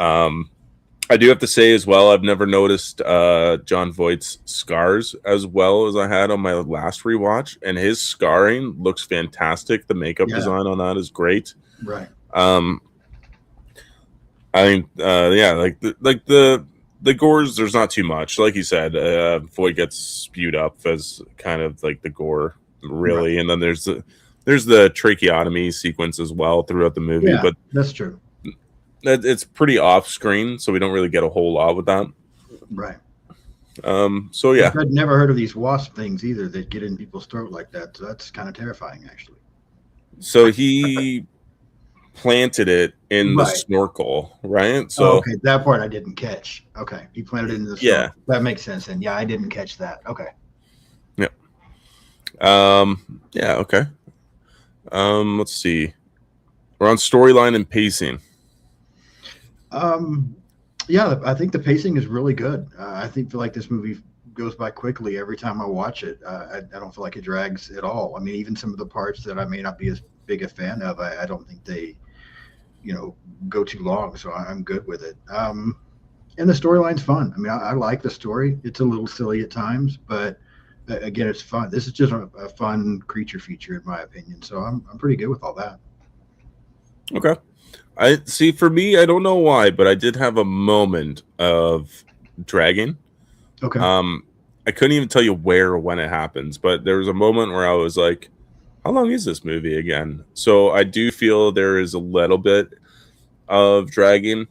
I do have to say as well, I've never noticed John Voight's scars as well as I had on my last rewatch, and his scarring looks fantastic. The makeup design on that is great. Right. The gores, there's not too much. Like you said, Voight gets spewed up as kind of like the gore, really. Right. And then there's the tracheotomy sequence as well throughout the movie. Yeah, but that's true. It's pretty off screen, so we don't really get a whole lot with that. Right. So yeah. I'd never heard of these wasp things either that get in people's throat like that. So that's kind of terrifying, actually. So he planted it in the snorkel, right? So okay, that part I didn't catch. Okay, he planted it in the snorkel. Yeah, that makes sense. And I didn't catch that. Okay. Yeah. Okay. Let's see. We're on storyline and pacing. I think the pacing is really good. I feel like this movie goes by quickly every time I watch it. I don't feel like it drags at all. Even some of the parts that I may not be as big a fan of, I don't think they go too long, so I'm good with it. And the storyline's fun. I like the story. It's a little silly at times, but again, it's fun. This is just a fun creature feature, in my opinion. So I'm pretty good with all that. Okay. I see. For me, I don't know why, but I did have a moment of dragging. Okay. I couldn't even tell you where or when it happens, but there was a moment where I was like, how long is this movie again? So I do feel there is a little bit of dragging,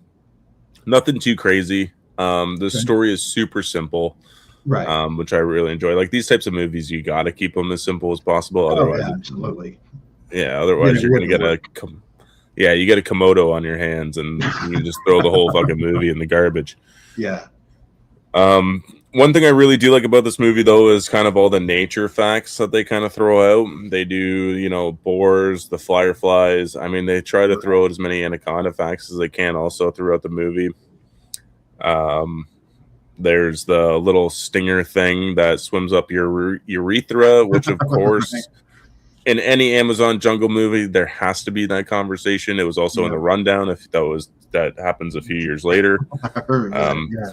nothing too crazy. The Okay. story is super simple, Right. which I really enjoy. Like these types of movies, you got to keep them as simple as possible. Oh Otherwise, yeah, absolutely. Then otherwise it you're gonna wouldn't get work. you get a Komodo on your hands, and you can just throw the whole fucking movie in the garbage. Yeah. Um, One thing I really do like about this movie, though, is kind of all the nature facts that they kind of throw out. They do, boars, the fireflies. I mean, they try to throw out as many anaconda facts as they can also throughout the movie. Um, there's the little stinger thing that swims up your urethra, which, of Right. course, in any Amazon jungle movie, there has to be that conversation. It was also in Yeah. the rundown. If that happens a few years later. I heard that. Um, Yeah.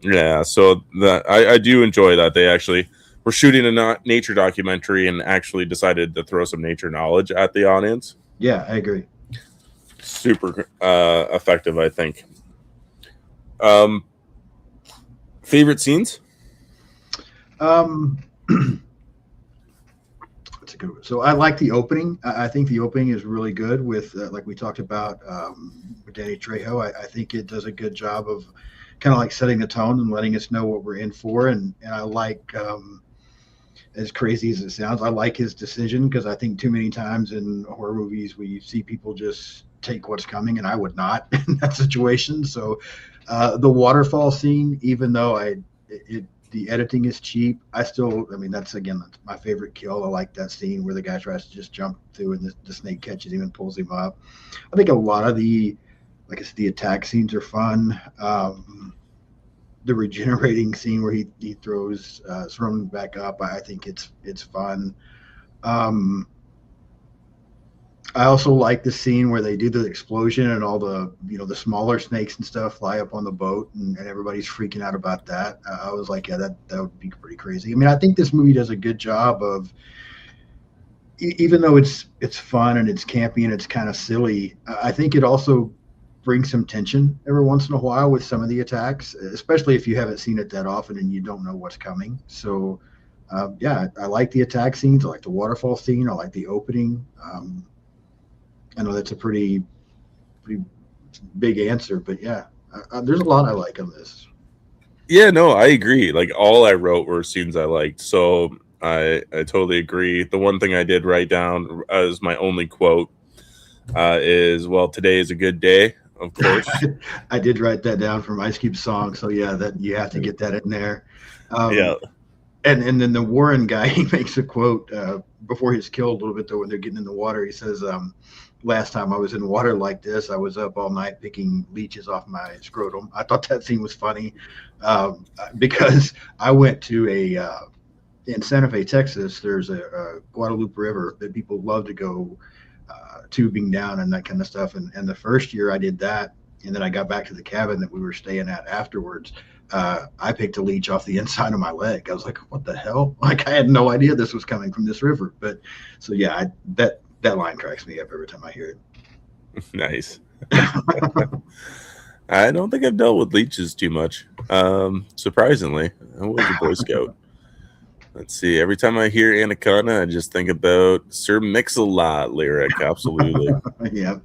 Yeah, so that I do enjoy that they actually were shooting a nature documentary and actually decided to throw some nature knowledge at the audience. Yeah, I agree. Super effective, I think. Um, Favorite scenes? Um, that's a good one. So I like the opening. I think the opening is really good with, like we talked about, with Danny Trejo. I think it does a good job of kind of like setting the tone and letting us know what we're in for. And I like, as crazy as it sounds, I like his decision because I think too many times in horror movies we see people just take what's coming, and I would not in that situation. So the waterfall scene, even though the editing is cheap, I mean, that's again that's my favorite kill. I like that scene where the guy tries to just jump through and the snake catches him and pulls him up. I think a lot of like I said, the attack scenes are fun. The regenerating scene where he throws Sherman back up, I think it's fun. Um, I also like the scene where they do the explosion and all the smaller snakes and stuff fly up on the boat and everybody's freaking out about that. I was like, yeah, that would be pretty crazy. I mean, I think this movie does a good job of even though it's fun and it's campy and it's kind of silly. I think it also brings some tension every once in a while with some of the attacks, especially if you haven't seen it that often and you don't know what's coming. So, yeah, I like the attack scenes. I like the waterfall scene. I like the opening. I know that's a pretty big answer, but yeah, there's a lot I like on this. Yeah, no, I agree. Like all I wrote were scenes I liked, so I totally agree. The one thing I did write down as my only quote is, "Well, today is a good day." Of course. I did write that down from Ice Cube's song, so yeah, that you have to get that in there. Yeah. Um, and then the Warren guy, he makes a quote before he's killed a little bit though when they're getting in the water. He says, "Last time I was in water like this, I was up all night picking leeches off my scrotum." I thought that scene was funny because I went to in Santa Fe, Texas. There's a Guadalupe River that people love to go tubing down and that kind of stuff. And the first year I did that, and then I got back to the cabin that we were staying at afterwards. I picked a leech off the inside of my leg. I was like, "What the hell?" Like I had no idea this was coming from this river. But so yeah, that line cracks me up every time I hear Nice. it. I don't think I've dealt with leeches too much. Surprisingly, I was a Boy Scout. Let's see. Every time I hear Anaconda, I just think about Sir Mix-a-Lot lyric. Absolutely. Yeah.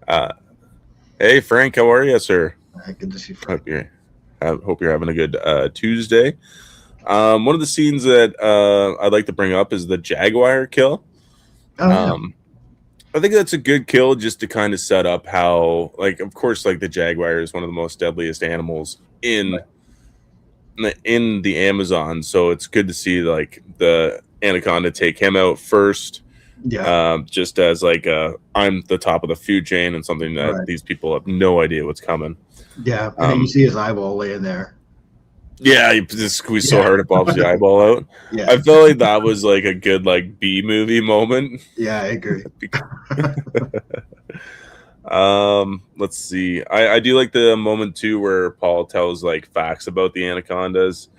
Uh, hey, Frank, how are you, sir? Good to see Frank. Hope you're having a good Tuesday. One of the scenes that I'd like to bring up is the Jaguar kill. Oh, yeah. I think that's a good kill just to kind of set up how, like, of course, like the Jaguar is one of the most deadliest animals in the Amazon. So it's good to see like the Anaconda take him out first. Yeah. Just as like I'm the top of the food chain and something that Right. these people have no idea what's coming. Yeah. And then you see his eyeball laying there. Yeah, he just squeezed so hard it pops the eyeball out. Yeah. I felt like that was like a good like B movie moment. Yeah, I agree. Let's see. I do like the moment too where Paul tells like facts about the anacondas.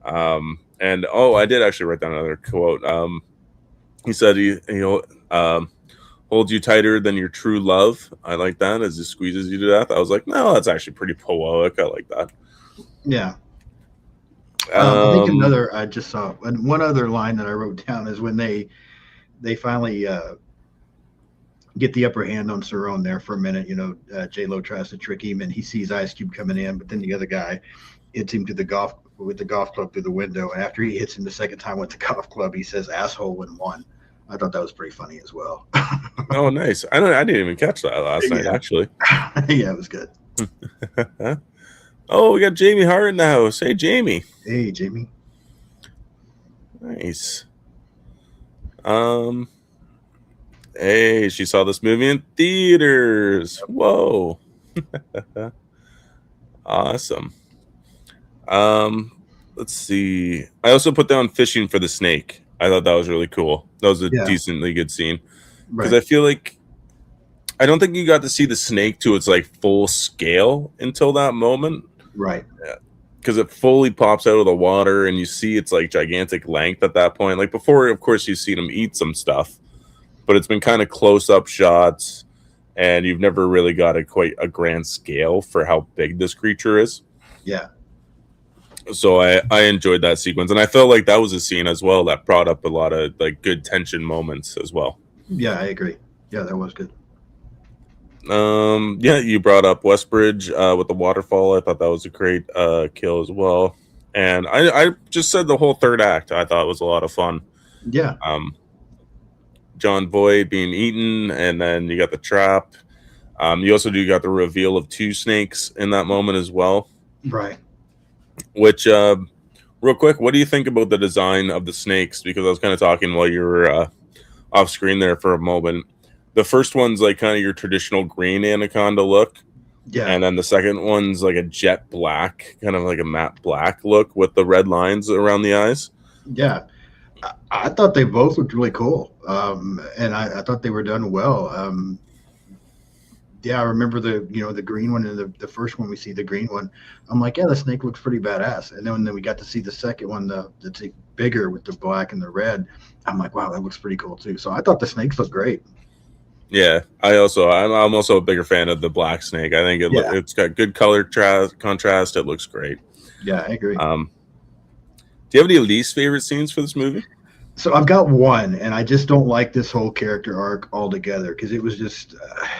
And I did actually write down another quote. He said he'll hold you tighter than your true love. I like that as he squeezes you to death. I was like, no, that's actually pretty poetic. I like that. Yeah. I think Um, another I just saw and one other line that I wrote down is when they finally get the upper hand on Cerrone there for a minute. J Lo tries to trick him, and he sees Ice Cube coming in, but then the other guy hits him to the golf with the golf club through the window. And after he hits him the second time with the golf club, he says "asshole" and one. I thought that was pretty funny as well. oh, nice. I didn't even catch that last night, Yeah. actually. Yeah, it was good. Oh, we got Jamie Hart in the house. Hey, Jamie. Hey, Jamie. Nice. Hey, she saw this movie in theaters. Whoa. Awesome. Let's see. I also put down fishing for the snake. I thought that was really cool. That was a Yeah. decently good scene. Because Right. I feel like I don't think you got to see the snake to its like full scale until that moment. Right. Because it fully pops out of the water and you see its like gigantic length at that point. Like before, of course, you've seen him eat some stuff, but it's been kind of close up shots, and you've never really got quite a grand scale for how big this creature is. Yeah. So I enjoyed that sequence, and I felt like that was a scene as well that brought up a lot of like good tension moments as well. Yeah, I agree. Yeah, that was good. Yeah, you brought up Westbridge with the waterfall. I thought that was a great kill as well. And I just said the whole third act I thought was a lot of fun. Yeah. John Boyd being eaten, and then you got the trap. You also got the reveal of two snakes in that moment as well. Right. Which, real quick, what do you think about the design of the snakes? Because I was kind of talking while you were off screen there for a moment. The first one's like kind of your traditional green anaconda look. Yeah. And then the second one's like a jet black, kind of like a matte black look with the red lines around the eyes. Yeah. I thought they both looked really cool. And I thought they were done well. Yeah, I remember the green one and the first one we see the green one. I'm like, yeah, the snake looks pretty badass. And then we got to see the second one, that's bigger with the black and the red. I'm like, wow, that looks pretty cool too. So I thought the snakes looked great. Yeah, I'm also a bigger fan of the black snake. I think it's got good color contrast. It looks great. Yeah, I agree. Do you have any least favorite scenes for this movie? So I've got one, and I just don't like this whole character arc altogether because it was just,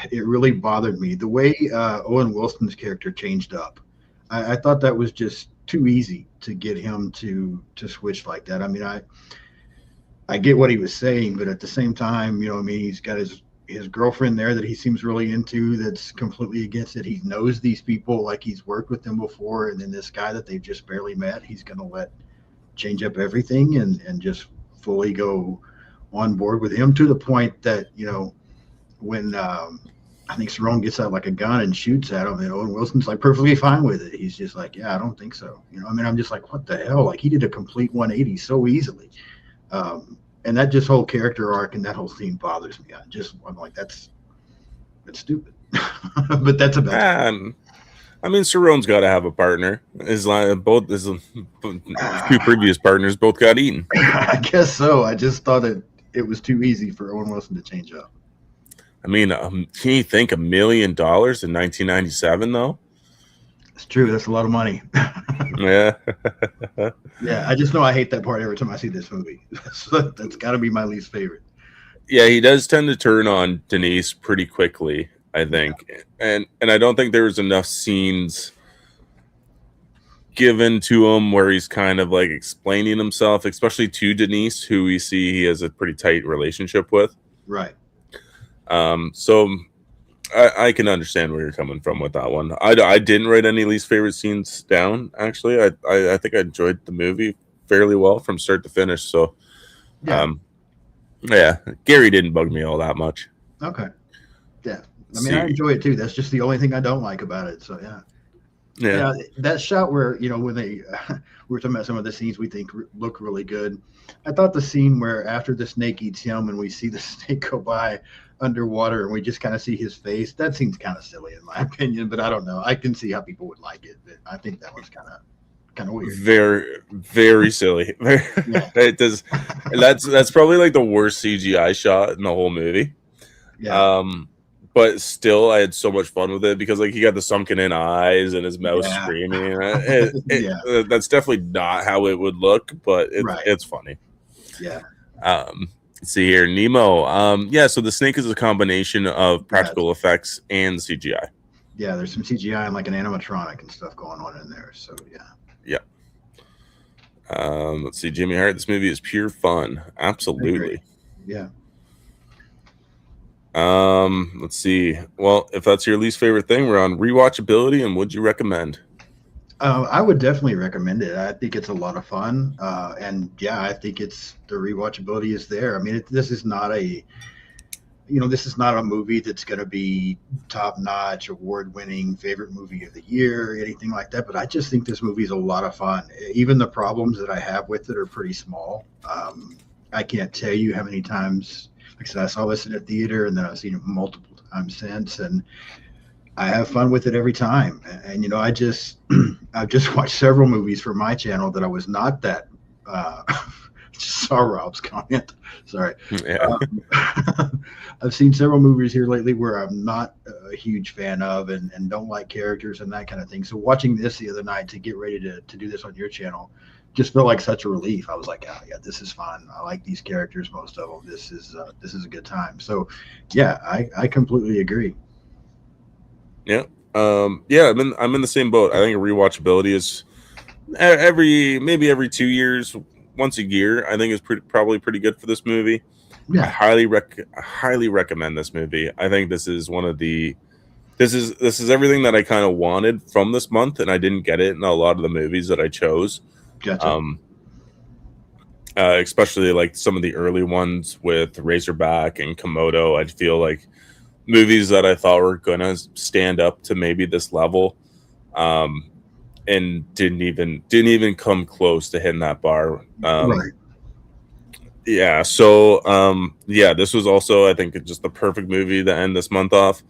it really bothered me. The way Owen Wilson's character changed up. I thought that was just too easy to get him to switch like that. I mean, I get what he was saying, but at the same time, he's got his girlfriend there that he seems really into that's completely against it. He knows these people, like he's worked with them before, and then this guy that they've just barely met, he's going to let change up everything and just fully go on board with him to the point that when I think Cerrone gets out like a gun and shoots at him, and Owen Wilson's like perfectly fine with it. He's just like, yeah, I don't think so. I mean, I'm just like, what the hell? Like he did a complete 180 so easily. And that just whole character arc and that whole scene bothers me. I'm like, that's stupid. But that's about it. I mean, Cerrone's got to have a partner. His two previous partners both got eaten. I guess so. I just thought it was too easy for Owen Wilson to change up. I mean, can you think $1 million in 1997 though? It's true. That's a lot of money. Yeah. Yeah, I just know I hate that part every time I see this movie. So that's got to be my least favorite. Yeah, he does tend to turn on Denise pretty quickly, I think. And I don't think there was enough scenes given to him where he's kind of like explaining himself, especially to Denise, who we see he has a pretty tight relationship with. Right. So I can understand where you're coming from with that one. I didn't write any least favorite scenes down, actually. I think I enjoyed the movie fairly well from start to finish. So, yeah, Gary didn't bug me all that much. Okay. Yeah. I mean, I enjoy it too. That's just the only thing I don't like about it. So, yeah. Yeah. That shot where, when they we're talking about some of the scenes we think look really good. I thought the scene where after the snake eats him and we see the snake go by underwater and we just kind of see his face, that seems kind of silly in my opinion, but I don't know. I can see how people would like it, but I think that was kind of weird. Very, very silly. Yeah. It does. That's probably like the worst CGI shot in the whole movie. Yeah. but still, I had so much fun with it because like he got the sunken in eyes and his mouth Yeah. screaming. Yeah. That's definitely not how it would look, but Right. it's funny. Yeah. Let's see here, Nemo. Yeah, so the snake is a combination of Yeah. practical effects and CGI. Yeah. There's some CGI and like an animatronic and stuff going on in there. So yeah. Yeah. Let's see, Jimmy Hart. This movie is pure fun. Absolutely. Yeah. Let's see. Well, if that's your least favorite thing, we're on rewatchability and would you recommend? I would definitely recommend it. I think it's a lot of fun, and yeah, I think it's the rewatchability is there. I mean, this is not a, this is not a movie that's going to be top notch, award winning, favorite movie of the year, or anything like that. But I just think this movie is a lot of fun. Even the problems that I have with it are pretty small. I can't tell you how many times, like I said, I saw this in a theater, and then I've seen it multiple times since, and I have fun with it every time. And I just I've just watched several movies for my channel that I was not that just saw Rob's comment. Sorry. Yeah. I've seen several movies here lately where I'm not a huge fan of and don't like characters and that kind of thing. So watching this the other night to get ready to do this on your channel just felt like such a relief. I was like, oh yeah, this is fun. I like these characters, most of them. This is a good time. So yeah, I completely agree. Yeah. Yeah, I'm in the same boat. I think rewatchability is maybe every 2 years, once a year. I think is probably pretty good for this movie. Yeah. I highly recommend this movie. I think this is one of the this is everything that I kind of wanted from this month, and I didn't get it in a lot of the movies that I chose. Gotcha. Especially like some of the early ones with Razorback and Komodo. I feel like movies that I thought were gonna stand up to maybe this level, and didn't even come close to hitting that bar. Right. Yeah, so yeah, this was also I think just the perfect movie to end this month off.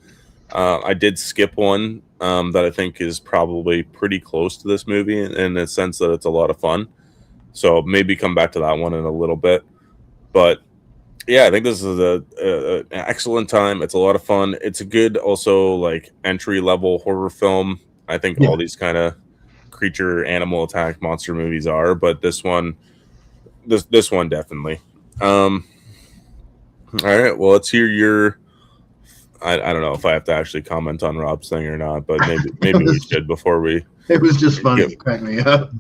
I did skip one that I think is probably pretty close to this movie in the sense that it's a lot of fun. So maybe come back to that one in a little bit, but yeah, I think this is an excellent time. It's a lot of fun. It's a good also like entry level horror film. I think Yeah. all these kind of creature animal attack monster movies are, but this one definitely. All right, well let's hear your. I don't know if I have to actually comment on Rob's thing or not, but maybe we should before we. It was just funny. It cracked me up.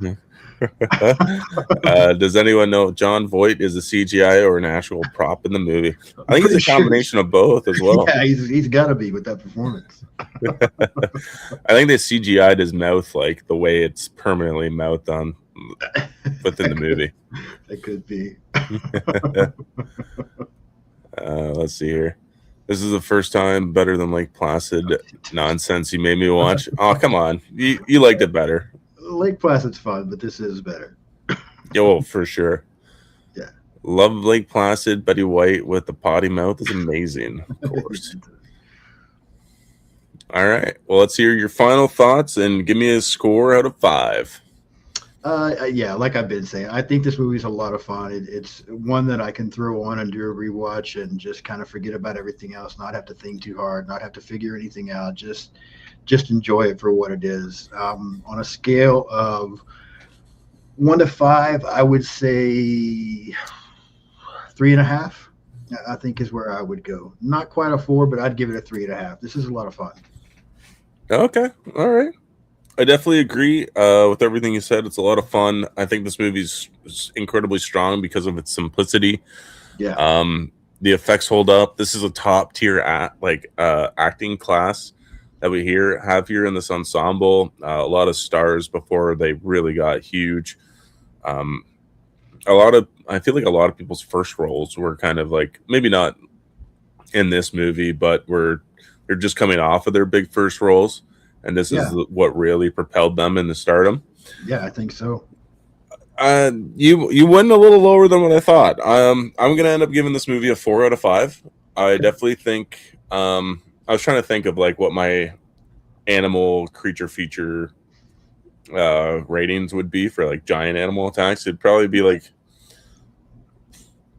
Does anyone know John Voight is a CGI or an actual prop in the movie? I think it's a combination of both as well. Yeah, he's got to be with that performance. I think they CGI'd his mouth like the way it's permanently mouthed on within the movie. It could be. Let's see here. This is the first time better than Lake Placid nonsense you made me watch. Oh, come on. You liked it better. Lake Placid's fun, but this is better. Oh, for sure. Yeah. Love Lake Placid. Betty White with the potty mouth is amazing, of course. All right. Well, let's hear your final thoughts and give me a score out of 5. Yeah, like I've been saying, I think this movie's a lot of fun. It's one that I can throw on and do a rewatch and just kind of forget about everything else, not have to think too hard, not have to figure anything out, just enjoy it for what it is. On a scale of 1 to 5, I would say 3.5. I think is where I would go. Not quite a 4, but I'd give it a 3.5. This is a lot of fun. Okay. All right. I definitely agree with everything you said. It's a lot of fun. I think this movie's incredibly strong because of its simplicity. Yeah. The effects hold up. This is a top tier acting class that we have here in this ensemble. A lot of stars before they really got huge. I feel like a lot of people's first roles were kind of like maybe not in this movie, but they're just coming off of their big first roles. And this is what really propelled them into stardom. Yeah, I think so. You went a little lower than what I thought. I'm gonna end up giving this movie a 4 out of 5. I definitely think. I was trying to think of like what my animal creature feature ratings would be for like giant animal attacks. It'd probably be like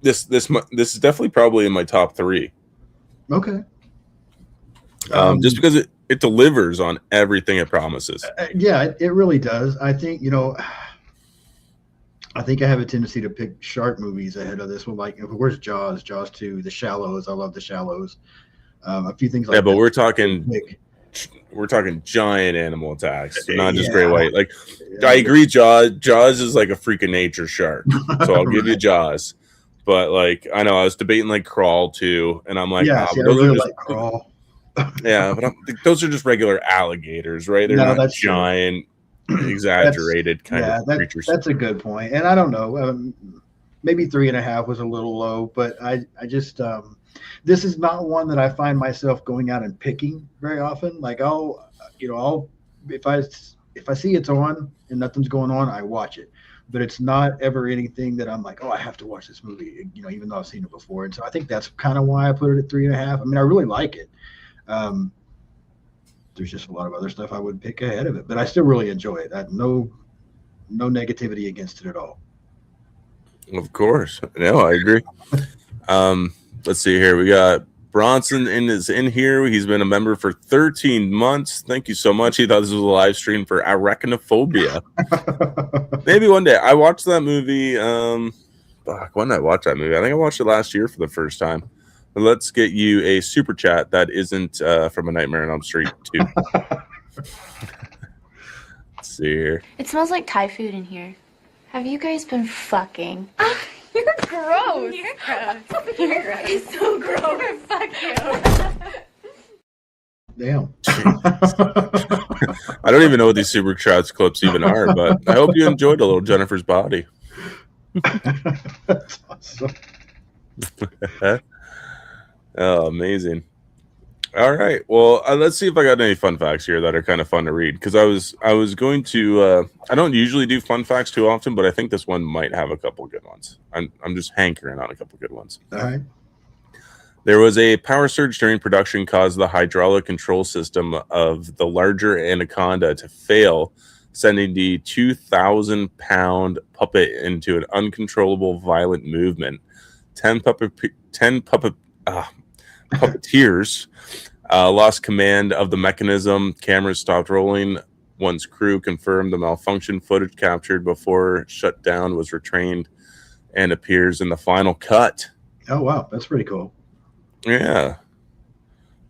this is definitely probably in my top 3. Okay. Just because it delivers on everything it promises. Yeah, it really does. I think, I think I have a tendency to pick shark movies ahead of this one. Like, where's Jaws? Jaws 2, The Shallows. I love The Shallows. A few things like Yeah, but that. we're talking giant animal attacks, not just Yeah. great white. Like, Yeah. I agree, Jaws is like a freak of nature shark, so I'll give you Right. Jaws. But like, I know I was debating like Crawl too, and I'm like, Yeah, ah, see, I but those really are just like Crawl. yeah, but those are just regular alligators, right? They're No, not that's true. giant, exaggerated kind of creatures. That's a good point. And I don't know, maybe 3.5 was a little low, but I just this is not one that I find myself going out and picking very often. Like I'll if I see it's on and nothing's going on, I watch it. But it's not ever anything that I'm like, oh, I have to watch this movie, even though I've seen it before. And so I think that's kind of why I put it at 3.5. I mean, I really like it. There's just a lot of other stuff I would pick ahead of it, but I still really enjoy it. No negativity against it at all. Of course, no, I agree. Let's see here. We got Bronson is in here. He's been a member for 13 months. Thank you so much. He thought this was a live stream for arachnophobia. Maybe one day. I watched that movie. When did I watch that movie? I think I watched it last year for the first time. But let's get you a super chat that isn't from A Nightmare on Elm Street 2. Let's see here. It smells like Thai food in here. Have you guys been fucking? You're gross. You're gross. You're gross. It's so gross. Fuck you. Damn. I don't even know what these super chats clips even are, but I hope you enjoyed a little Jennifer's body. That's awesome. Oh, amazing. All right. Well, let's see if I got any fun facts here that are kind of fun to read, because I was going to I don't usually do fun facts too often, but I think this one might have a couple good ones. I'm just hankering on a couple good ones. All right. There was a power surge during production caused the hydraulic control system of the larger Anaconda to fail, sending the 2,000-pound puppet into an uncontrollable violent movement. 10 puppeteers lost command of the mechanism. Cameras stopped rolling once crew confirmed the malfunction. Footage captured before shutdown was retrained and appears in the final cut. Oh, wow. That's pretty cool. Yeah.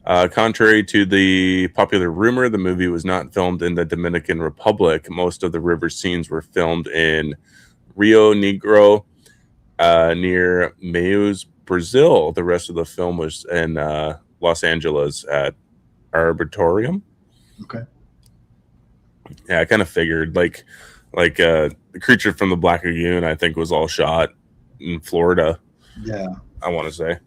Contrary to the popular rumor, the movie was not filmed in the Dominican Republic. Most of the river scenes were filmed in Rio Negro, near Manaus, Brazil. The rest of the film was in Los Angeles at Arbitorium. Okay. Yeah, I kind of figured like the creature from the Black Lagoon, I think, was all shot in Florida. Yeah. I want to say.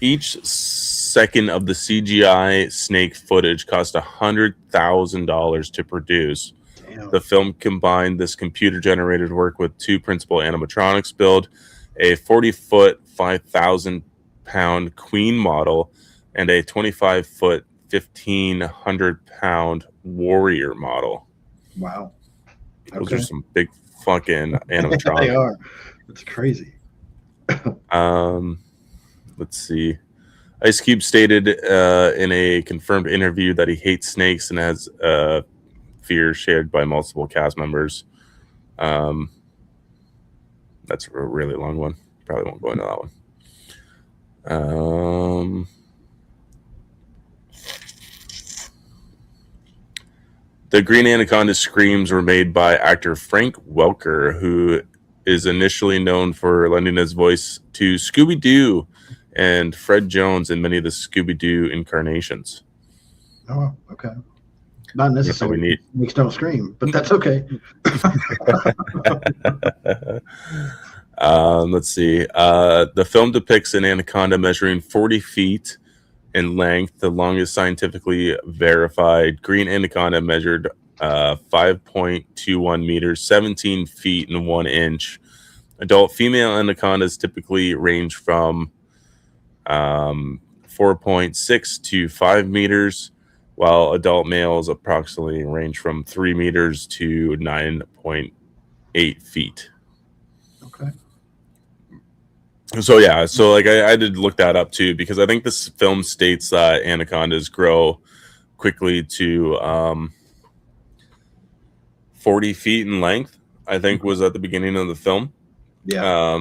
Each second of the CGI snake footage cost $100,000 to produce. Damn. The film combined this computer-generated work with two principal animatronics build, a 40-foot, 5,000-pound Queen model, and a 25-foot, 1,500-pound Warrior model. Wow. Those are some big fucking animatronics. They are. It's crazy. Let's see. Ice Cube stated in a confirmed interview that he hates snakes and has fear shared by multiple cast members. That's a really long one. Probably won't go into that one. The Green Anaconda screams were made by actor Frank Welker, who is initially known for lending his voice to Scooby-Doo and Fred Jones in many of the Scooby-Doo incarnations. Oh, okay. Not necessarily snakes don't scream, but that's okay. Let's see. The film depicts an anaconda measuring 40 feet in length. The longest scientifically verified green anaconda measured 5.21 meters, 17 feet and 1 inch. Adult female anacondas typically range from 4.6 to 5 meters, while adult males approximately range from 3 meters to 9.8 feet. Okay. So yeah, so like I did look that up too, because I think this film states that anacondas grow quickly to 40 feet in length, I think was at the beginning of the film. Yeah.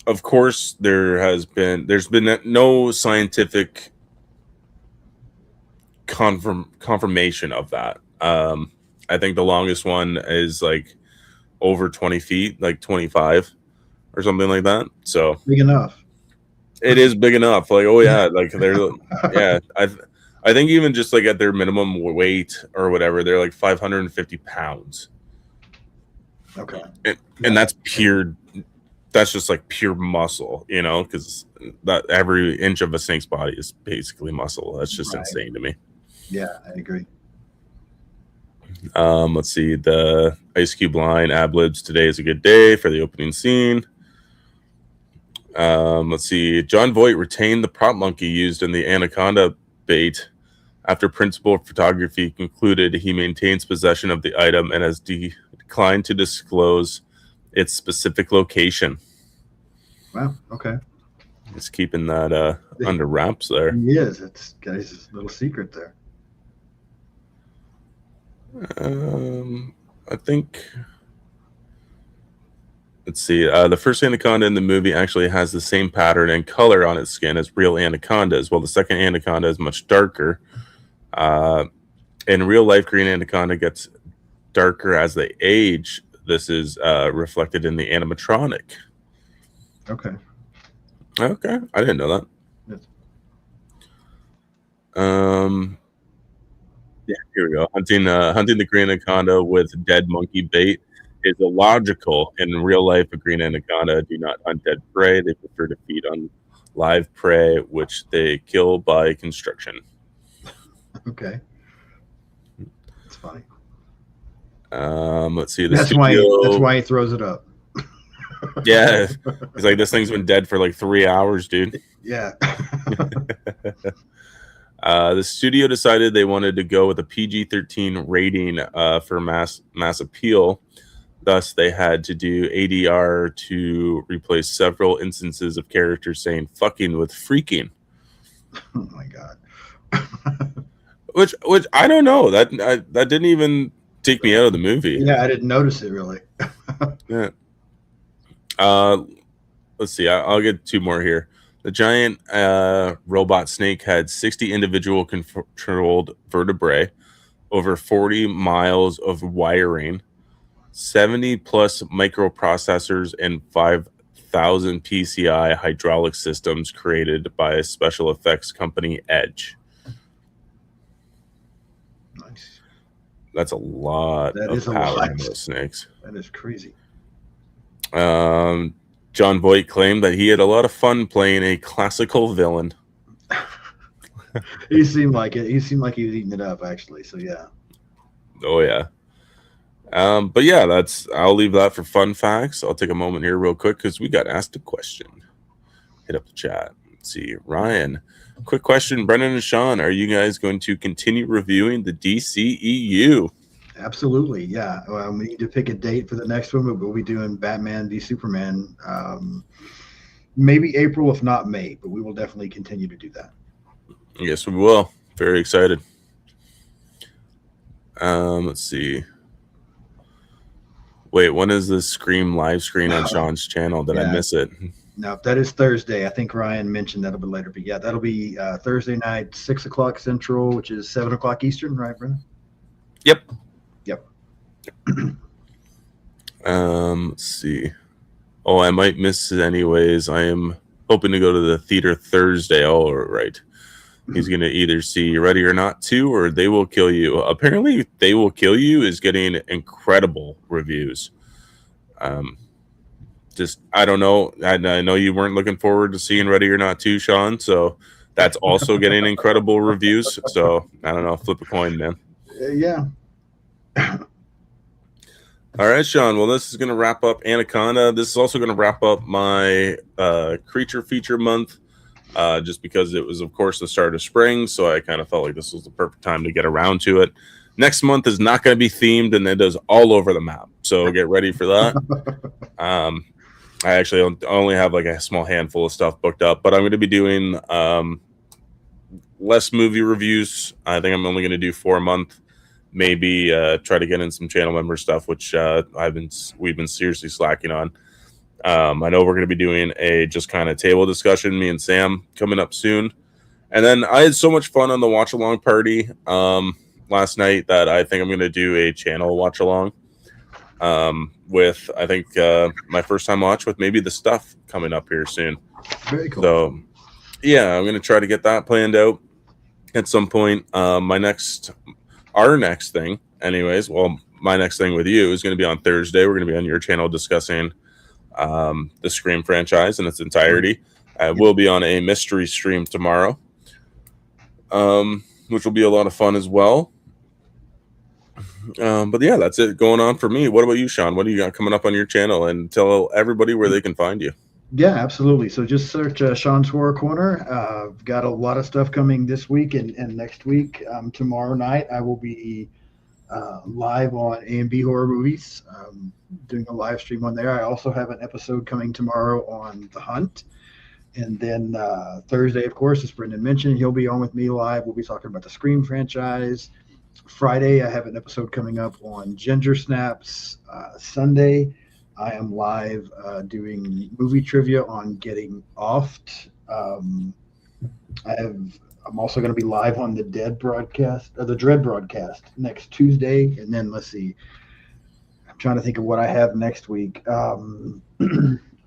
Of course, there's been no scientific confirmation of that. I think the longest one is like over 20 feet, like 25 or something like that. So Big enough. it is big enough. Like, oh yeah, like they're yeah. I think even just like at their minimum weight or whatever, they're like 550 pounds. Okay. And that's pure. That's just like pure muscle, you know, because that every inch of a snake's body is basically muscle. That's just insane to me. Yeah, I agree. Let's see, the Ice Cube line ad libs. Today is a good day for the opening scene. Let's see, John Voight retained the prop monkey used in the Anaconda bait. After principal photography concluded, he maintains possession of the item and has declined to disclose its specific location. Wow. Okay. He's keeping that under wraps there. He is. It's got his little secret there. I think. Let's see. The first anaconda in the movie actually has the same pattern and color on its skin as real anacondas, while the second anaconda is much darker. In real life, green anaconda gets darker as they age. This is reflected in the animatronic. Okay. Okay, I didn't know that. Yes. Yeah, here we go. Hunting the green anaconda with dead monkey bait is illogical. In real life, a green anaconda do not hunt dead prey. They prefer to feed on live prey, which they kill by constriction. Okay. That's funny. Let's see. That's why he throws it up. Yeah, it's like this thing's been dead for like 3 hours, dude. Yeah. The studio decided they wanted to go with a PG-13 rating for mass appeal. Thus, they had to do ADR to replace several instances of characters saying "fucking" with "freaking." Oh my god. which I don't know. That didn't even take me out of the movie. Yeah, I didn't notice it really. Yeah. Let's see. I'll get two more here. The giant robot snake had 60 individual controlled vertebrae, over 40 miles of wiring, 70 plus microprocessors, and 5,000 PCI hydraulic systems created by special effects company Edge. Nice. That's a lot of power in those snakes. That is crazy. John Voight claimed that he had a lot of fun playing a classical villain. He seemed like it. He seemed like he was eating it up, actually. So yeah. Oh yeah. But yeah, I'll leave that for fun facts. I'll take a moment here real quick because we got asked a question. Hit up the chat. Let's see. Ryan, quick question. Brendan and Sean, are you guys going to continue reviewing the DCEU? Absolutely, yeah. We need to pick a date for the next one, but we'll be doing Batman v Superman, maybe April, if not May. But we will definitely continue to do that. Yes, we will. Very excited. Let's see. Wait, when is the Scream live screen on Sean's channel? Did I miss it? No, that is Thursday. I think Ryan mentioned that a bit later, but yeah, that'll be Thursday night, 6 o'clock Central, which is 7 o'clock Eastern, right, Brendan? Yep. Yep. Let's see. Oh, I might miss it anyways. I am hoping to go to the theater Thursday. Oh, right. He's going to either see Ready or Not 2 or They Will Kill You. Apparently, They Will Kill You is getting incredible reviews. Just, I don't know. I know you weren't looking forward to seeing Ready or Not 2, Sean. So that's also getting incredible reviews. So I don't know. Flip a coin, man. Yeah. All right, Sean. Well, this is going to wrap up Anaconda. This is also going to wrap up my creature feature month, just because it was, of course, the start of spring. So I kind of felt like this was the perfect time to get around to it. Next month is not going to be themed, and it is all over the map. So get ready for that. I actually only have like a small handful of stuff booked up, but I'm going to be doing less movie reviews. I think I'm only going to do 4 a month. Maybe try to get in some channel member stuff, which we've been seriously slacking on. I know we're going to be doing a just kind of table discussion, me and Sam, coming up soon. And then I had so much fun on the watch along party last night that I think I'm going to do a channel watch along with, I think, my first time watch with maybe the stuff coming up here soon. Very cool. So, yeah, I'm going to try to get that planned out at some point. Our next thing, anyways, well, my next thing with you is going to be on Thursday. We're going to be on your channel discussing the Scream franchise in its entirety. We'll be on a mystery stream tomorrow, which will be a lot of fun as well. But yeah, that's it going on for me. What about you, Sean? What do you got coming up on your channel? And tell everybody where they can find you. Yeah, absolutely. So just search Sean's Horror Corner. I've got a lot of stuff coming this week and next week. Tomorrow night, I will be live on A&B Horror Movies, doing a live stream on there. I also have an episode coming tomorrow on The Hunt. And then Thursday, of course, as Brendan mentioned, he'll be on with me live. We'll be talking about the Scream franchise. Friday, I have an episode coming up on Ginger Snaps. Sunday, I am live doing movie trivia on Getting Offed. I'm also going to be live on the Dread broadcast next Tuesday. And then let's see, I'm trying to think of what I have next week.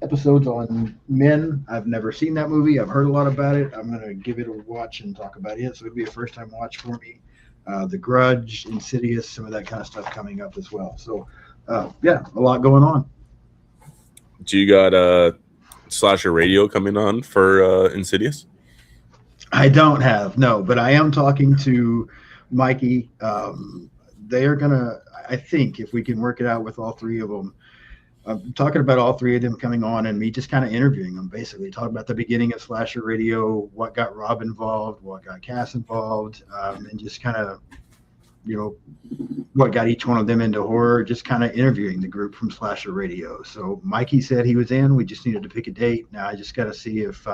Episodes on Men. I've never seen that movie. I've heard a lot about it. I'm going to give it a watch and talk about it. So it'll be a first time watch for me. The Grudge, Insidious, some of that kind of stuff coming up as well. So yeah, a lot going on. Do you got Slasher Radio coming on for Insidious? I don't have, no, but I am talking to Mikey. They are going to, I think, if we can work it out with all three of them, I'm talking about all three of them coming on and me just kind of interviewing them, basically talking about the beginning of Slasher Radio, what got Rob involved, what got Cass involved, and just kind of, what got each one of them into horror, just kind of interviewing the group from Slasher Radio. So Mikey said he was in. We just needed to pick a date. Now I just got to see if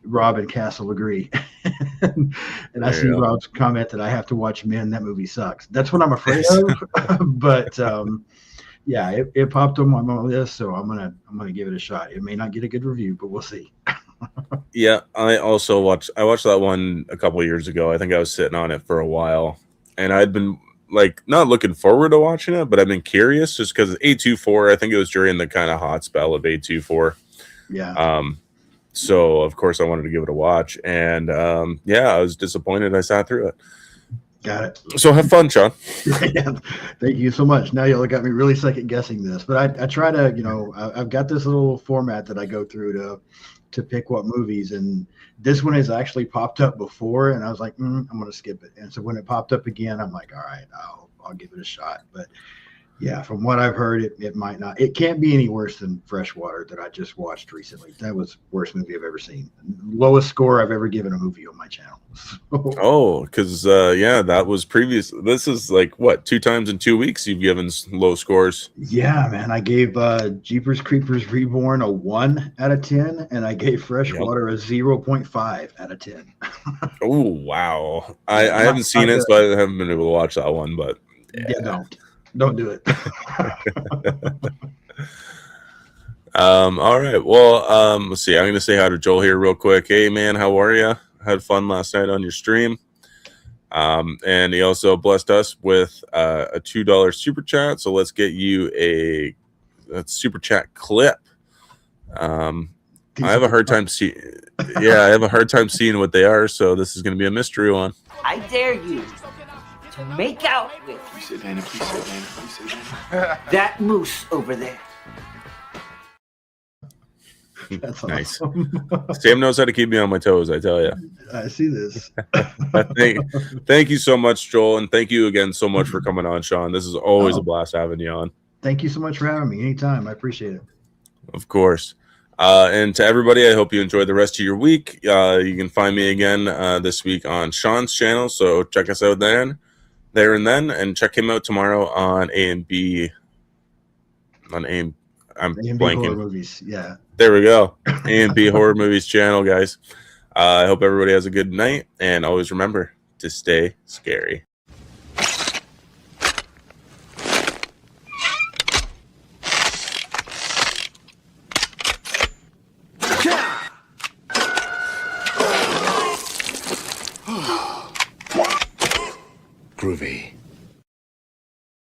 Rob and Cass will agree. And I see Rob's comment that I have to watch Men. That movie sucks. That's what I'm afraid of. But yeah, it popped on my list, so I'm gonna give it a shot. It may not get a good review, but we'll see. Yeah, I watched that one a couple of years ago. I think I was sitting on it for a while, and I'd been like not looking forward to watching it, but I've been curious just because A24. I think it was during the kind of hot spell of A24. Yeah. So of course I wanted to give it a watch, and yeah, I was disappointed I sat through it. Got it. So have fun, Sean. Yeah, thank you so much. Now y'all got me really second guessing this, but I try to, I've got this little format that I go through to pick what movies, and this one has actually popped up before, and I was like, I'm going to skip it. And so when it popped up again, I'm like, all right, I'll give it a shot. But yeah, from what I've heard, it might not. It can't be any worse than Freshwater that I just watched recently. That was the worst movie I've ever seen. Lowest score I've ever given a movie on my channel. Oh, because yeah, that was previous. This is like what, 2 times in 2 weeks you've given low scores. Yeah, man. I gave Jeepers Creepers Reborn a 1 out of 10, and I gave Freshwater a 0.5 out of 10. Oh wow! I haven't seen it, so I haven't been able to watch that one. But yeah don't do it. All right. Well, let's see. I'm going to say hi to Joel here real quick. Hey, man, how are you? Had fun last night on your stream. And he also blessed us with a $2 super chat. So let's get you a super chat clip. I have a hard time seeing. Yeah, I have a hard time seeing what they are. So this is going to be a mystery one. I dare you to make out with that moose over there. That's nice. Awesome. Sam knows how to keep me on my toes, I tell you. I see this. Thank you so much, Joel, and thank you again so much for coming on, Sean. This is always a blast having you on. Thank you so much for having me. Anytime. I appreciate it. Of course. And to everybody, I hope you enjoy the rest of your week. You can find me again this week on Sean's channel, so check us out there and then, and check him out tomorrow on A&B. On A&B. I'm A&B horror blanking. movies. Yeah. There we go. A&B Horror Movies channel, guys. I hope everybody has a good night, and always remember to stay scary. Groovy.